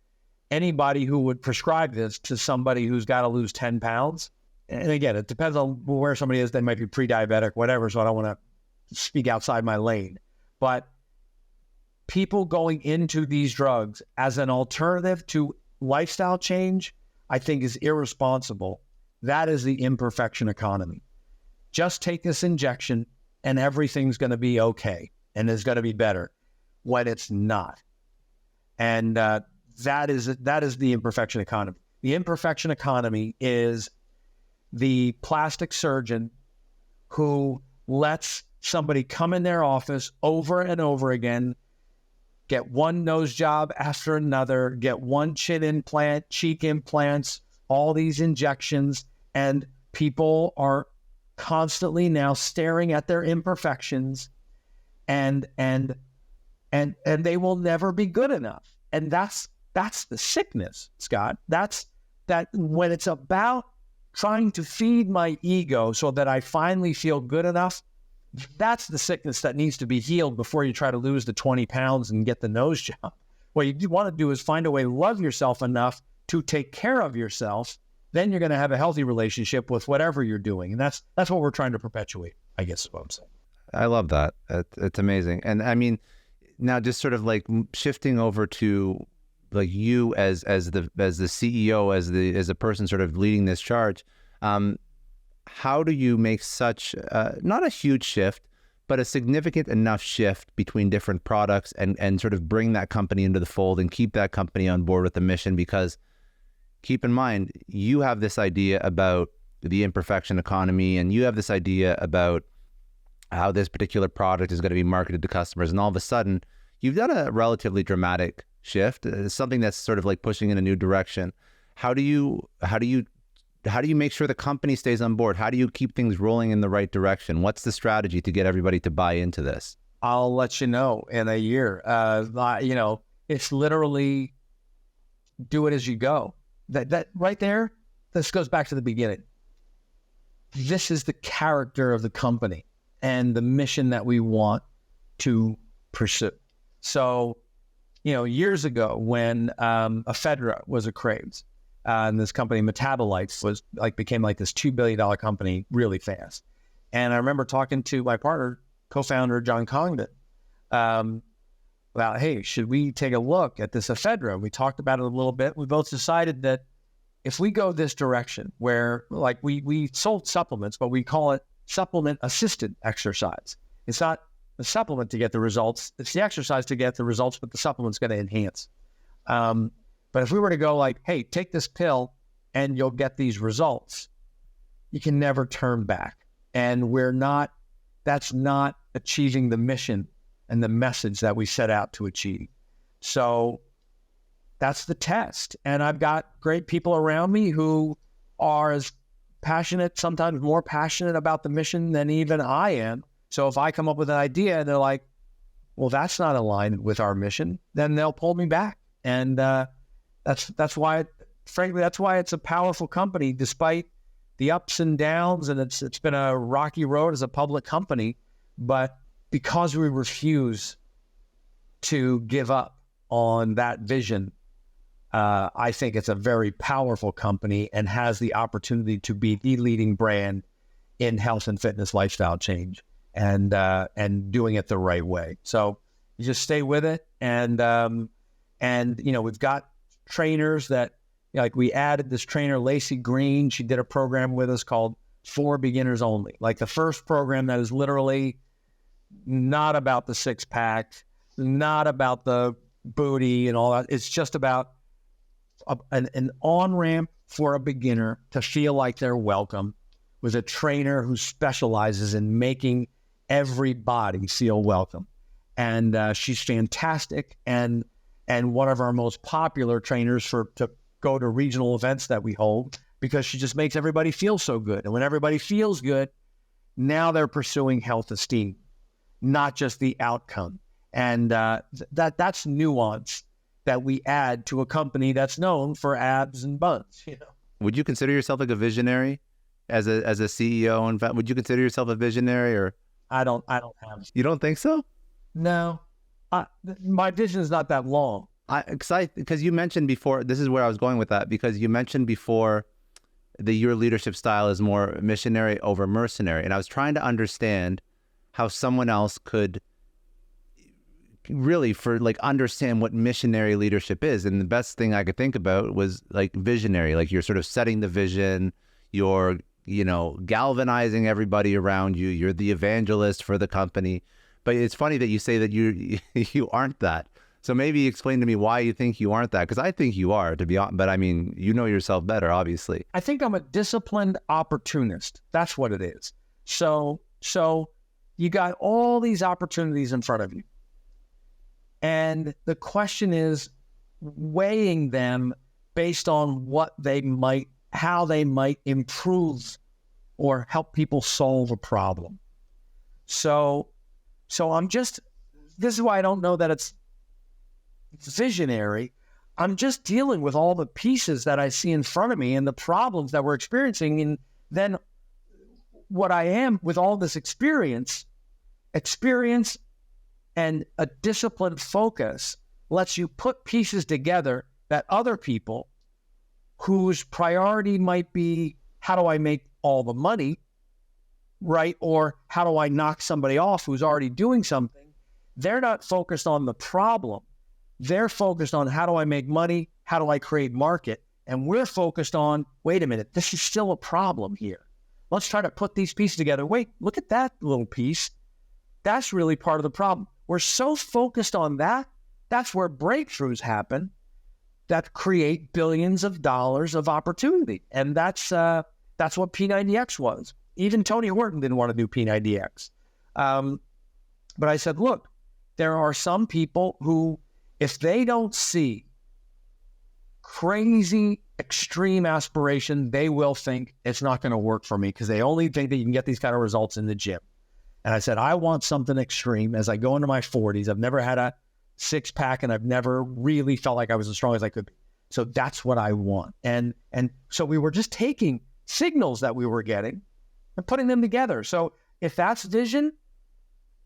anybody who would prescribe this to somebody who's got to lose 10 pounds, and again, it depends on where somebody is. They might be pre-diabetic, whatever, so I don't want to speak outside my lane. But people going into these drugs as an alternative to lifestyle change, I think is irresponsible. That is the imperfection economy. Just take this injection and everything's going to be okay and it's going to be better, when it's not. And that is the imperfection economy. The imperfection economy is the plastic surgeon who lets somebody come in their office over and over again, get one nose job after another, get one chin implant, cheek implants, all these injections, and people are constantly now staring at their imperfections, and they will never be good enough. And that's the sickness, Scott. That's that when it's about trying to feed my ego so that I finally feel good enough, that's the sickness that needs to be healed before you try to lose the 20 pounds and get the nose job. What you want to do is find a way to love yourself enough to take care of yourself. Then you're going to have a healthy relationship with whatever you're doing. And that's what we're trying to perpetuate, I guess is what I'm saying. I love that. It's amazing. And I mean, now just sort of like shifting over to like you as the CEO, as the person sort of leading this charge, how do you make such not a huge shift, but a significant enough shift between different products and sort of bring that company into the fold and keep that company on board with the mission? Because keep in mind, you have this idea about the imperfection economy, and you have this idea about how this particular product is going to be marketed to customers, and all of a sudden you've done a relatively dramatic shift, something that's sort of like pushing in a new direction. How do you make sure the company stays on board? How do you keep things rolling in the right direction? What's the strategy to get everybody to buy into this? I'll let you know in a year. It's literally do it as you go. That right there, this goes back to the beginning. This is the character of the company and the mission that we want to pursue. So, years ago when ephedra was a craze, and this company Metabolites became like this $2 billion company really fast. And I remember talking to my partner, co-founder John Congdon, about, hey, should we take a look at this ephedra? We talked about it a little bit. We both decided that if we go this direction where like we sold supplements, but we call it supplement assisted exercise. It's not the supplement to get the results. It's the exercise to get the results, but the supplement's going to enhance. But if we were to go like, hey, take this pill and you'll get these results, you can never turn back. And that's not achieving the mission and the message that we set out to achieve. So that's the test. And I've got great people around me who are as passionate, sometimes more passionate about the mission than even I am. So if I come up with an idea and they're like, well, that's not aligned with our mission, then they'll pull me back. And that's why, frankly, that's why it's a powerful company, despite the ups and downs. And it's been a rocky road as a public company, but because we refuse to give up on that vision, I think it's a very powerful company and has the opportunity to be the leading brand in health and fitness lifestyle change and doing it the right way. So you just stay with it. And we've got trainers that, like we added this trainer, Lacey Green. She did a program with us called for beginners only. Like the first program that is literally not about the six pack, not about the booty and all that. It's just about an on-ramp for a beginner to feel like they're welcome with a trainer who specializes in making everybody feel welcome. And she's fantastic and one of our most popular trainers to go to regional events that we hold, because she just makes everybody feel so good. And when everybody feels good, now they're pursuing health esteem, not just the outcome. And that's nuance that we add to a company that's known for abs and buns. Would you consider yourself like a visionary as a CEO? In fact, would you consider yourself a visionary, or I don't have. You don't think so? No, my vision is not that long. Because you mentioned before, this is where I was going with that, because you mentioned before that your leadership style is more missionary over mercenary. And I was trying to understand how someone else could really understand what missionary leadership is. And the best thing I could think about was like visionary, like you're sort of setting the vision, you're, galvanizing everybody around you. You're the evangelist for the company. But it's funny that you say that you aren't that. So maybe explain to me why you think you aren't that, because I think you are, to be honest. But I mean, you know yourself better, obviously. I think I'm a disciplined opportunist. That's what it is. So you got all these opportunities in front of you. And the question is weighing them based on how they might improve or help people solve a problem. So this is why I don't know that it's visionary. I'm just dealing with all the pieces that I see in front of me and the problems that we're experiencing. And then what I am with all this experience and a disciplined focus lets you put pieces together that other people whose priority might be, how do I make all the money, right? Or how do I knock somebody off who's already doing something? They're not focused on the problem. They're focused on, how do I make money? How do I create market? And we're focused on, wait a minute, this is still a problem here. Let's try to put these pieces together. Wait, look at that little piece. That's really part of the problem. We're so focused on that. That's where breakthroughs happen that create billions of dollars of opportunity. And that's what P90X was. Even Tony Horton didn't want to do P90X. But I said, look, there are some people who, if they don't see crazy, extreme aspiration, they will think it's not going to work for me, because they only think that you can get these kind of results in the gym. And I said, I want something extreme. As I go into my 40s, I've never had a six pack and I've never really felt like I was as strong as I could be. So that's what I want. And so we were just taking signals that we were getting and putting them together. So if that's vision,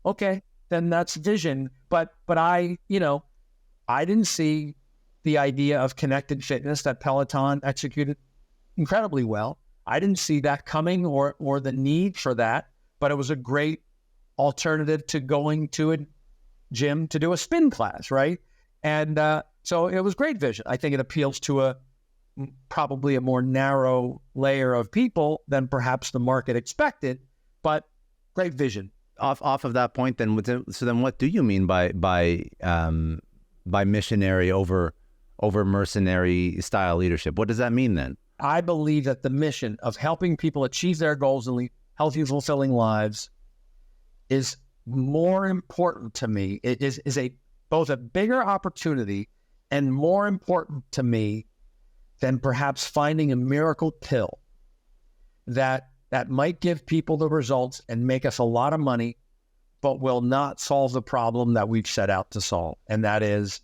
okay, then that's vision. But I didn't see the idea of connected fitness that Peloton executed incredibly well. I didn't see that coming or the need for that, but it was a great alternative to going to a gym to do a spin class, right? And so it was great vision. I think it appeals to probably a more narrow layer of people than perhaps the market expected, but great vision. Off of that point, then, so then what do you mean by missionary over mercenary style leadership? What does that mean then? I believe that the mission of helping people achieve their goals and lead healthy, fulfilling lives is more important to me. It is both a bigger opportunity and more important to me than perhaps finding a miracle pill that might give people the results and make us a lot of money, but will not solve the problem that we've set out to solve. And that is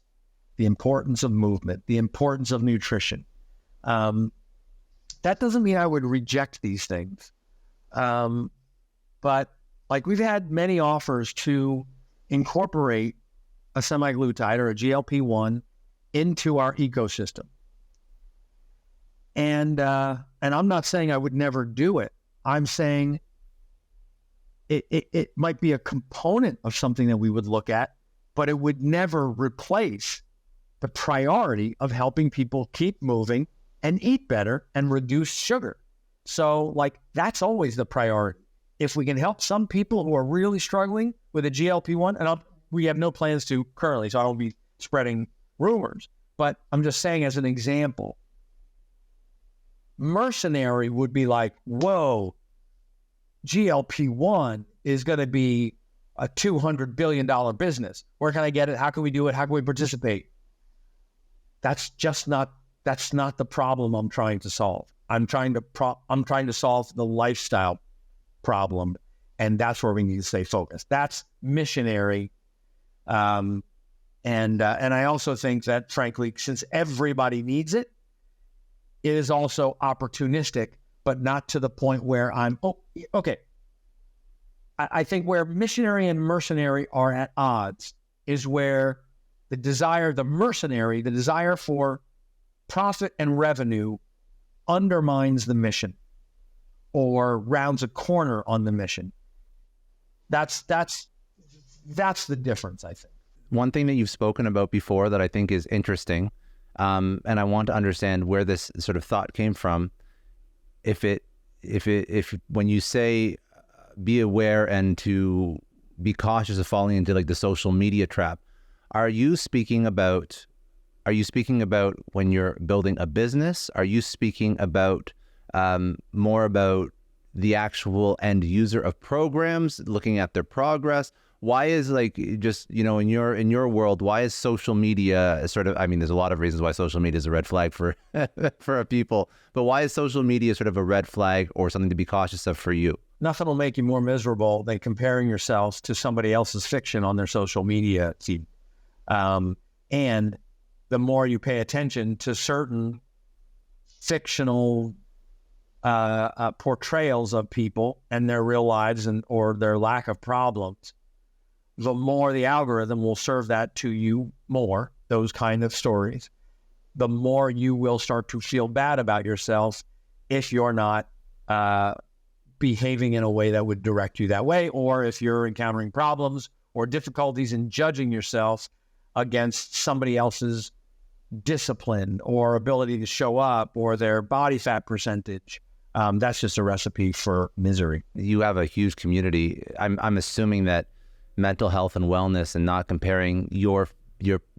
the importance of movement, the importance of nutrition. That doesn't mean I would reject these things. But like, we've had many offers to incorporate a semaglutide or a GLP-1 into our ecosystem. And I'm not saying I would never do it. I'm saying it might be a component of something that we would look at, but it would never replace the priority of helping people keep moving and eat better and reduce sugar. So like, that's always the priority. If we can help some people who are really struggling with a GLP-1, and we have no plans to currently, so I don't be spreading rumors, but I'm just saying as an example, Mercenary would be like, whoa, GLP-1 is going to be a $200 billion business. Where can I get it? How can we do it? How can we participate? That's not the problem I'm trying to solve. I'm trying to solve the lifestyle problem, and that's where we need to stay focused. That's Missionary. And I also think that, frankly, since everybody needs it, it is also opportunistic, but not to the point where I think where Missionary and Mercenary are at odds is where the mercenary, the desire for profit and revenue undermines the mission or rounds a corner on the mission. That's the difference, I think. One thing that you've spoken about before that I think is interesting, and I want to understand where this sort of thought came from. If when you say be aware and to be cautious of falling into like the social media trap, are you speaking about when you're building a business? Are you speaking about more about the actual end user of programs, looking at their progress? Why is in your world, why is social media there's a lot of reasons why social media is a red flag for for people, but why is social media sort of a red flag or something to be cautious of for you? Nothing will make you more miserable than comparing yourselves to somebody else's fiction on their social media feed. And the more you pay attention to certain fictional portrayals of people and their real lives or their lack of problems, the more the algorithm will serve that to you more, those kind of stories, the more you will start to feel bad about yourself if you're not behaving in a way that would direct you that way, or if you're encountering problems or difficulties in judging yourself against somebody else's discipline or ability to show up or their body fat percentage. That's just a recipe for misery. You have a huge community. I'm assuming that mental health and wellness, and not comparing your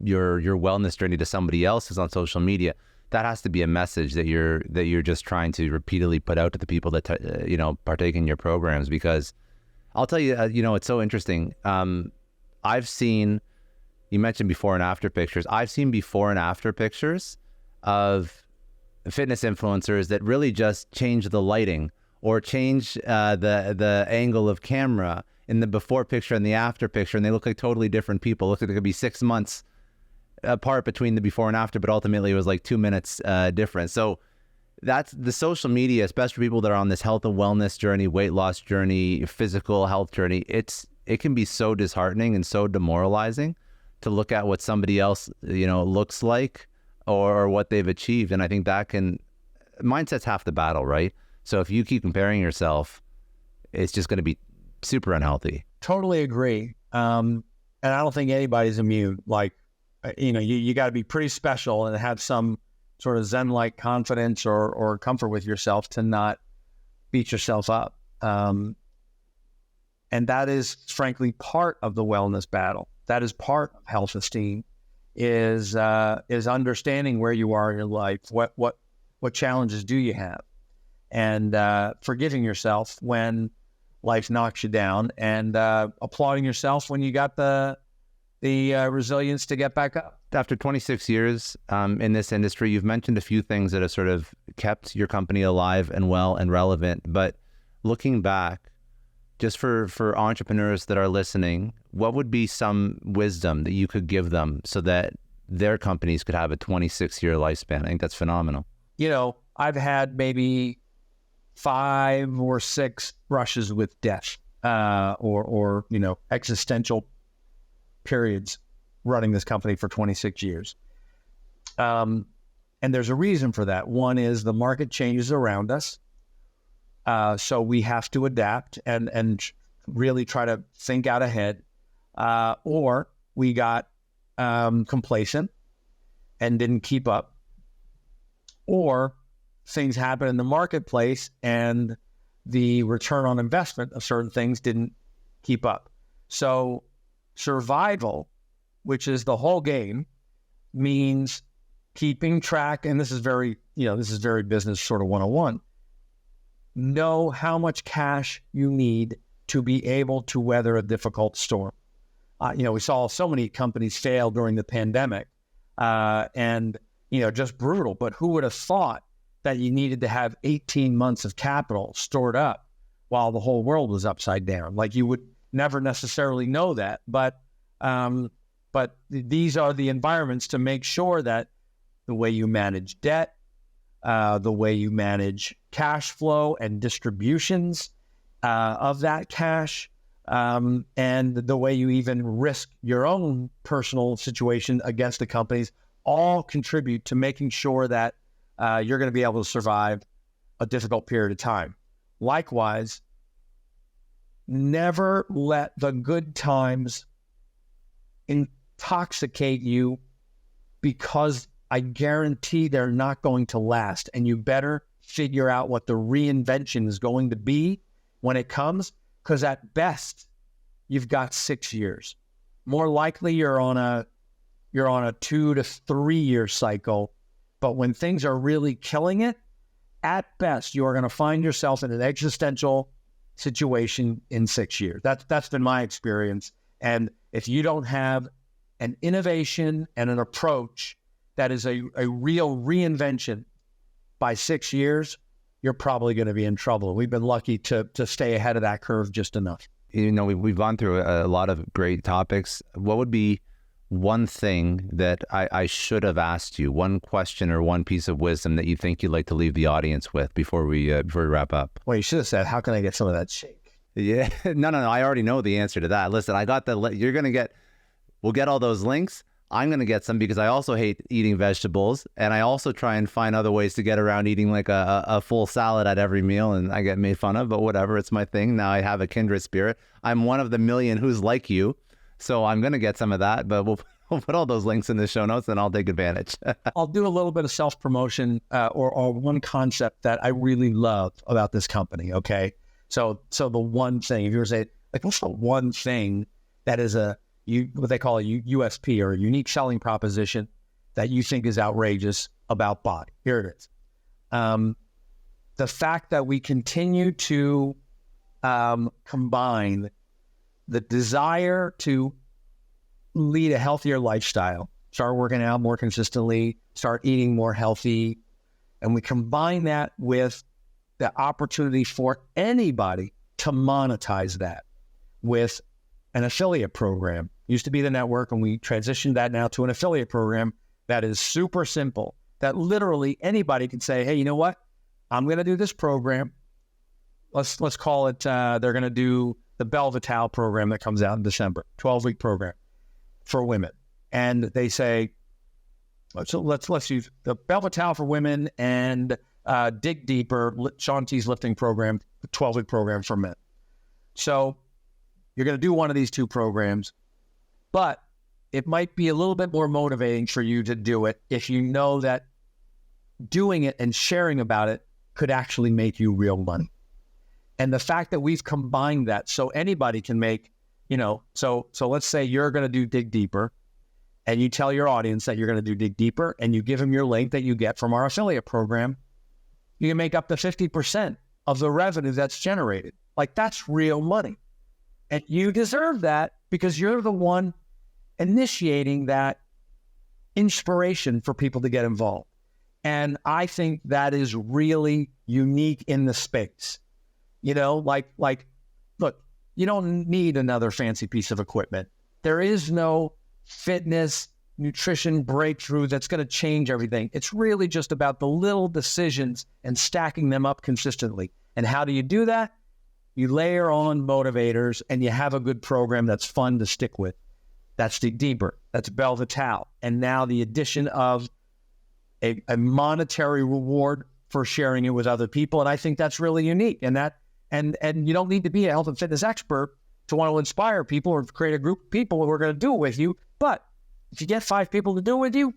wellness journey to somebody else's on social media, that has to be a message that you're just trying to repeatedly put out to the people that partake in your programs. Because I'll tell you, it's so interesting. I've seen, you mentioned before and after pictures. I've seen before and after pictures of fitness influencers that really just change the lighting or change the angle of camera in the before picture and the after picture, and they look like totally different people. Looks like it could be 6 months apart between the before and after, but ultimately it was like 2 minutes difference. So that's the social media, especially for people that are on this health and wellness journey, weight loss journey, physical health journey. It can be so disheartening and so demoralizing to look at what somebody else, looks like or what they've achieved. And I think mindset's half the battle, right? So if you keep comparing yourself, it's just going to be super unhealthy. Totally agree. And I don't think anybody's immune. Like, you got to be pretty special and have some sort of Zen-like confidence or comfort with yourself to not beat yourself up. And that is, frankly, part of the wellness battle. That is part of health esteem, is understanding where you are in your life. What challenges do you have? And forgiving yourself when life knocks you down, and applauding yourself when you got the resilience to get back up. After 26 years in this industry, you've mentioned a few things that have sort of kept your company alive and well and relevant. But looking back, just for entrepreneurs that are listening, what would be some wisdom that you could give them so that their companies could have a 26-year lifespan? I think that's phenomenal. I've had maybe 5 or 6 brushes with death or existential periods running this company for 26 years. And there's a reason for that. One is the market changes around us. So we have to adapt and really try to think out ahead. Or we got complacent and didn't keep up. Or things happen in the marketplace and the return on investment of certain things didn't keep up. So survival, which is the whole game, means keeping track, and this is very business sort of 101. Know how much cash you need to be able to weather a difficult storm. We saw so many companies fail during the pandemic, and just brutal. But who would have thought that you needed to have 18 months of capital stored up while the whole world was upside down? Like, you would never necessarily know that, but these are the environments to make sure that the way you manage debt, the way you manage cash flow and distributions of that cash, and the way you even risk your own personal situation against the companies, all contribute to making sure that you're going to be able to survive a difficult period of time. Likewise, never let the good times intoxicate you, because I guarantee they're not going to last. And you better figure out what the reinvention is going to be when it comes, because at best, you've got 6 years. More likely, you're on a 2 to 3 year cycle. But when things are really killing it, at best, you are going to find yourself in an existential situation in 6 years. That's been my experience. And if you don't have an innovation and an approach that is a real reinvention by 6 years, you're probably going to be in trouble. We've been lucky to stay ahead of that curve just enough. We've gone through a lot of great topics. What would be one thing that I should have asked you, one question or one piece of wisdom that you think you'd like to leave the audience with before we wrap up? Well, you should have said, how can I get some of that shake? Yeah, no. I already know the answer to that. Listen, we'll get all those links. I'm going to get some because I also hate eating vegetables, and I also try and find other ways to get around eating like a full salad at every meal, and I get made fun of, but whatever, it's my thing. Now I have a kindred spirit. I'm one of the million who's like you, so I'm going to get some of that, but we'll put all those links in the show notes and I'll take advantage. I'll do a little bit of self-promotion or one concept that I really love about this company, okay? So the one thing, if you were to say, like, what's the one thing that is what they call a USP, or a unique selling proposition, that you think is outrageous about BOD? Here it is. The fact that we continue to combine the desire to lead a healthier lifestyle, start working out more consistently, start eating more healthy, and we combine that with the opportunity for anybody to monetize that with an affiliate program. Used to be the network, and we transitioned that now to an affiliate program that is super simple, that literally anybody can say, hey, you know what? I'm going to do this program. Let's call it, they're going to do the Belle Vitale program that comes out in December, 12-week program for women. And they say, so let's use the Belle Vitale for women and Dig Deeper, Shaun T's lifting program, the 12-week program for men. So you're going to do one of these two programs, but it might be a little bit more motivating for you to do it if you know that doing it and sharing about it could actually make you real money. And the fact that we've combined that so anybody can make, so let's say you're going to do Dig Deeper, and you tell your audience that you're going to do Dig Deeper, and you give them your link that you get from our affiliate program, you can make up to 50% of the revenue that's generated. Like, that's real money. And you deserve that because you're the one initiating that inspiration for people to get involved. And I think that is really unique in the space. Look, you don't need another fancy piece of equipment. There is no fitness, nutrition breakthrough that's going to change everything. It's really just about the little decisions and stacking them up consistently. And how do you do that? You layer on motivators and you have a good program that's fun to stick with. That's Dig Deeper. That's Belle Vitale. And now the addition of a monetary reward for sharing it with other people. And I think that's really unique. And you don't need to be a health and fitness expert to want to inspire people or create a group of people who are going to do it with you. But if you get 5 people to do it with you,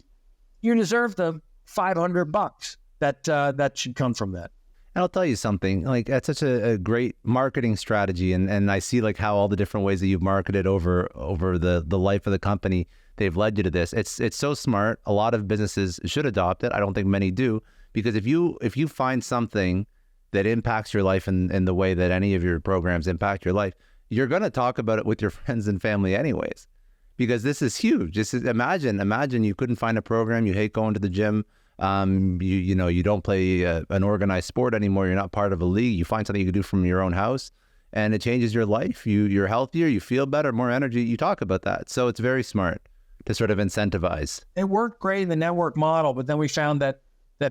you deserve the $500 that should come from that. And I'll tell you something, like that's such a great marketing strategy. And I see like how all the different ways that you've marketed over the life of the company, they've led you to this. It's so smart. A lot of businesses should adopt it. I don't think many do, because if you find something that impacts your life in the way that any of your programs impact your life, you're going to talk about it with your friends and family anyways, because this is huge. Just imagine you couldn't find a program, you hate going to the gym, you don't play an organized sport anymore, you're not part of a league, you find something you can do from your own house and it changes your life. You're healthier, you feel better, more energy, you talk about that. So it's very smart to sort of incentivize. It worked great in the network model, but then we found that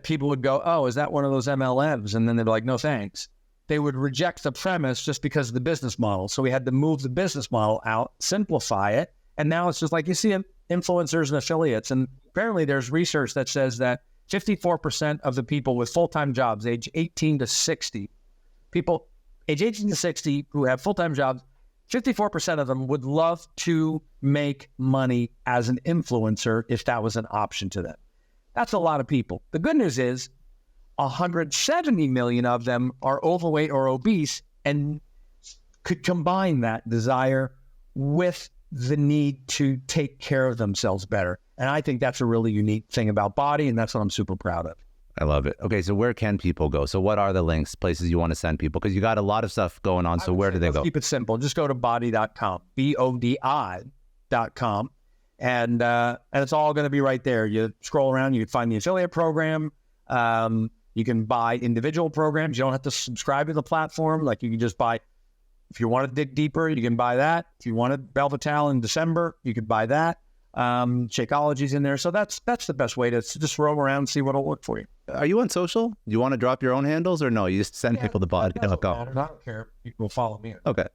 people would go, oh, is that one of those MLMs? And then they'd be like, no, thanks. They would reject the premise just because of the business model. So we had to move the business model out, simplify it. And now it's just like you see influencers and affiliates. And apparently there's research that says that 54% of the people with full-time jobs, age 18 to 60, people age 18 to 60 who have full-time jobs, 54% of them would love to make money as an influencer if that was an option to them. That's a lot of people. The good news is 170 million of them are overweight or obese and could combine that desire with the need to take care of themselves better. And I think that's a really unique thing about Body, and that's what I'm super proud of. I love it. Okay, so where can people go? So what are the links, places you want to send people? Because you got a lot of stuff going on, so where do they go? Keep it simple. Just go to body.com, BODI.com. And it's all going to be right there. You scroll around, you can find the affiliate program. You can buy individual programs. You don't have to subscribe to the platform. Like you can just buy, if you want to dig deeper, you can buy that. If you wanted Belvital in December, you could buy that. Shakeology's in there. So that's the best way to just roam around and see what'll work for you. Are you on social? Do you want to drop your own handles or no? You just send people to body.com. I don't care. People will follow me. Okay,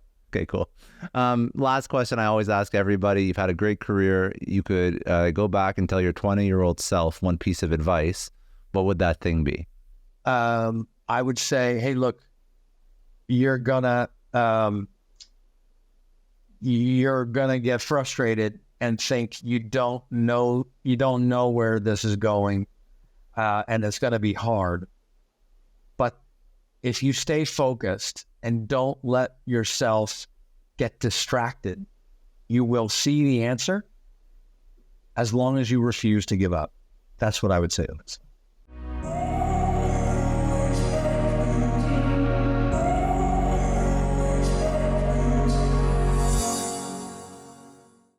cool. Last question I always ask everybody. You've had a great career. You could go back and tell your 20-year-old self one piece of advice. What would that thing be? I would say, hey, look, you're gonna get frustrated and think you don't know where this is going, and it's gonna be hard. But if you stay focused and don't let yourself get distracted, you will see the answer as long as you refuse to give up. That's what I would say to this.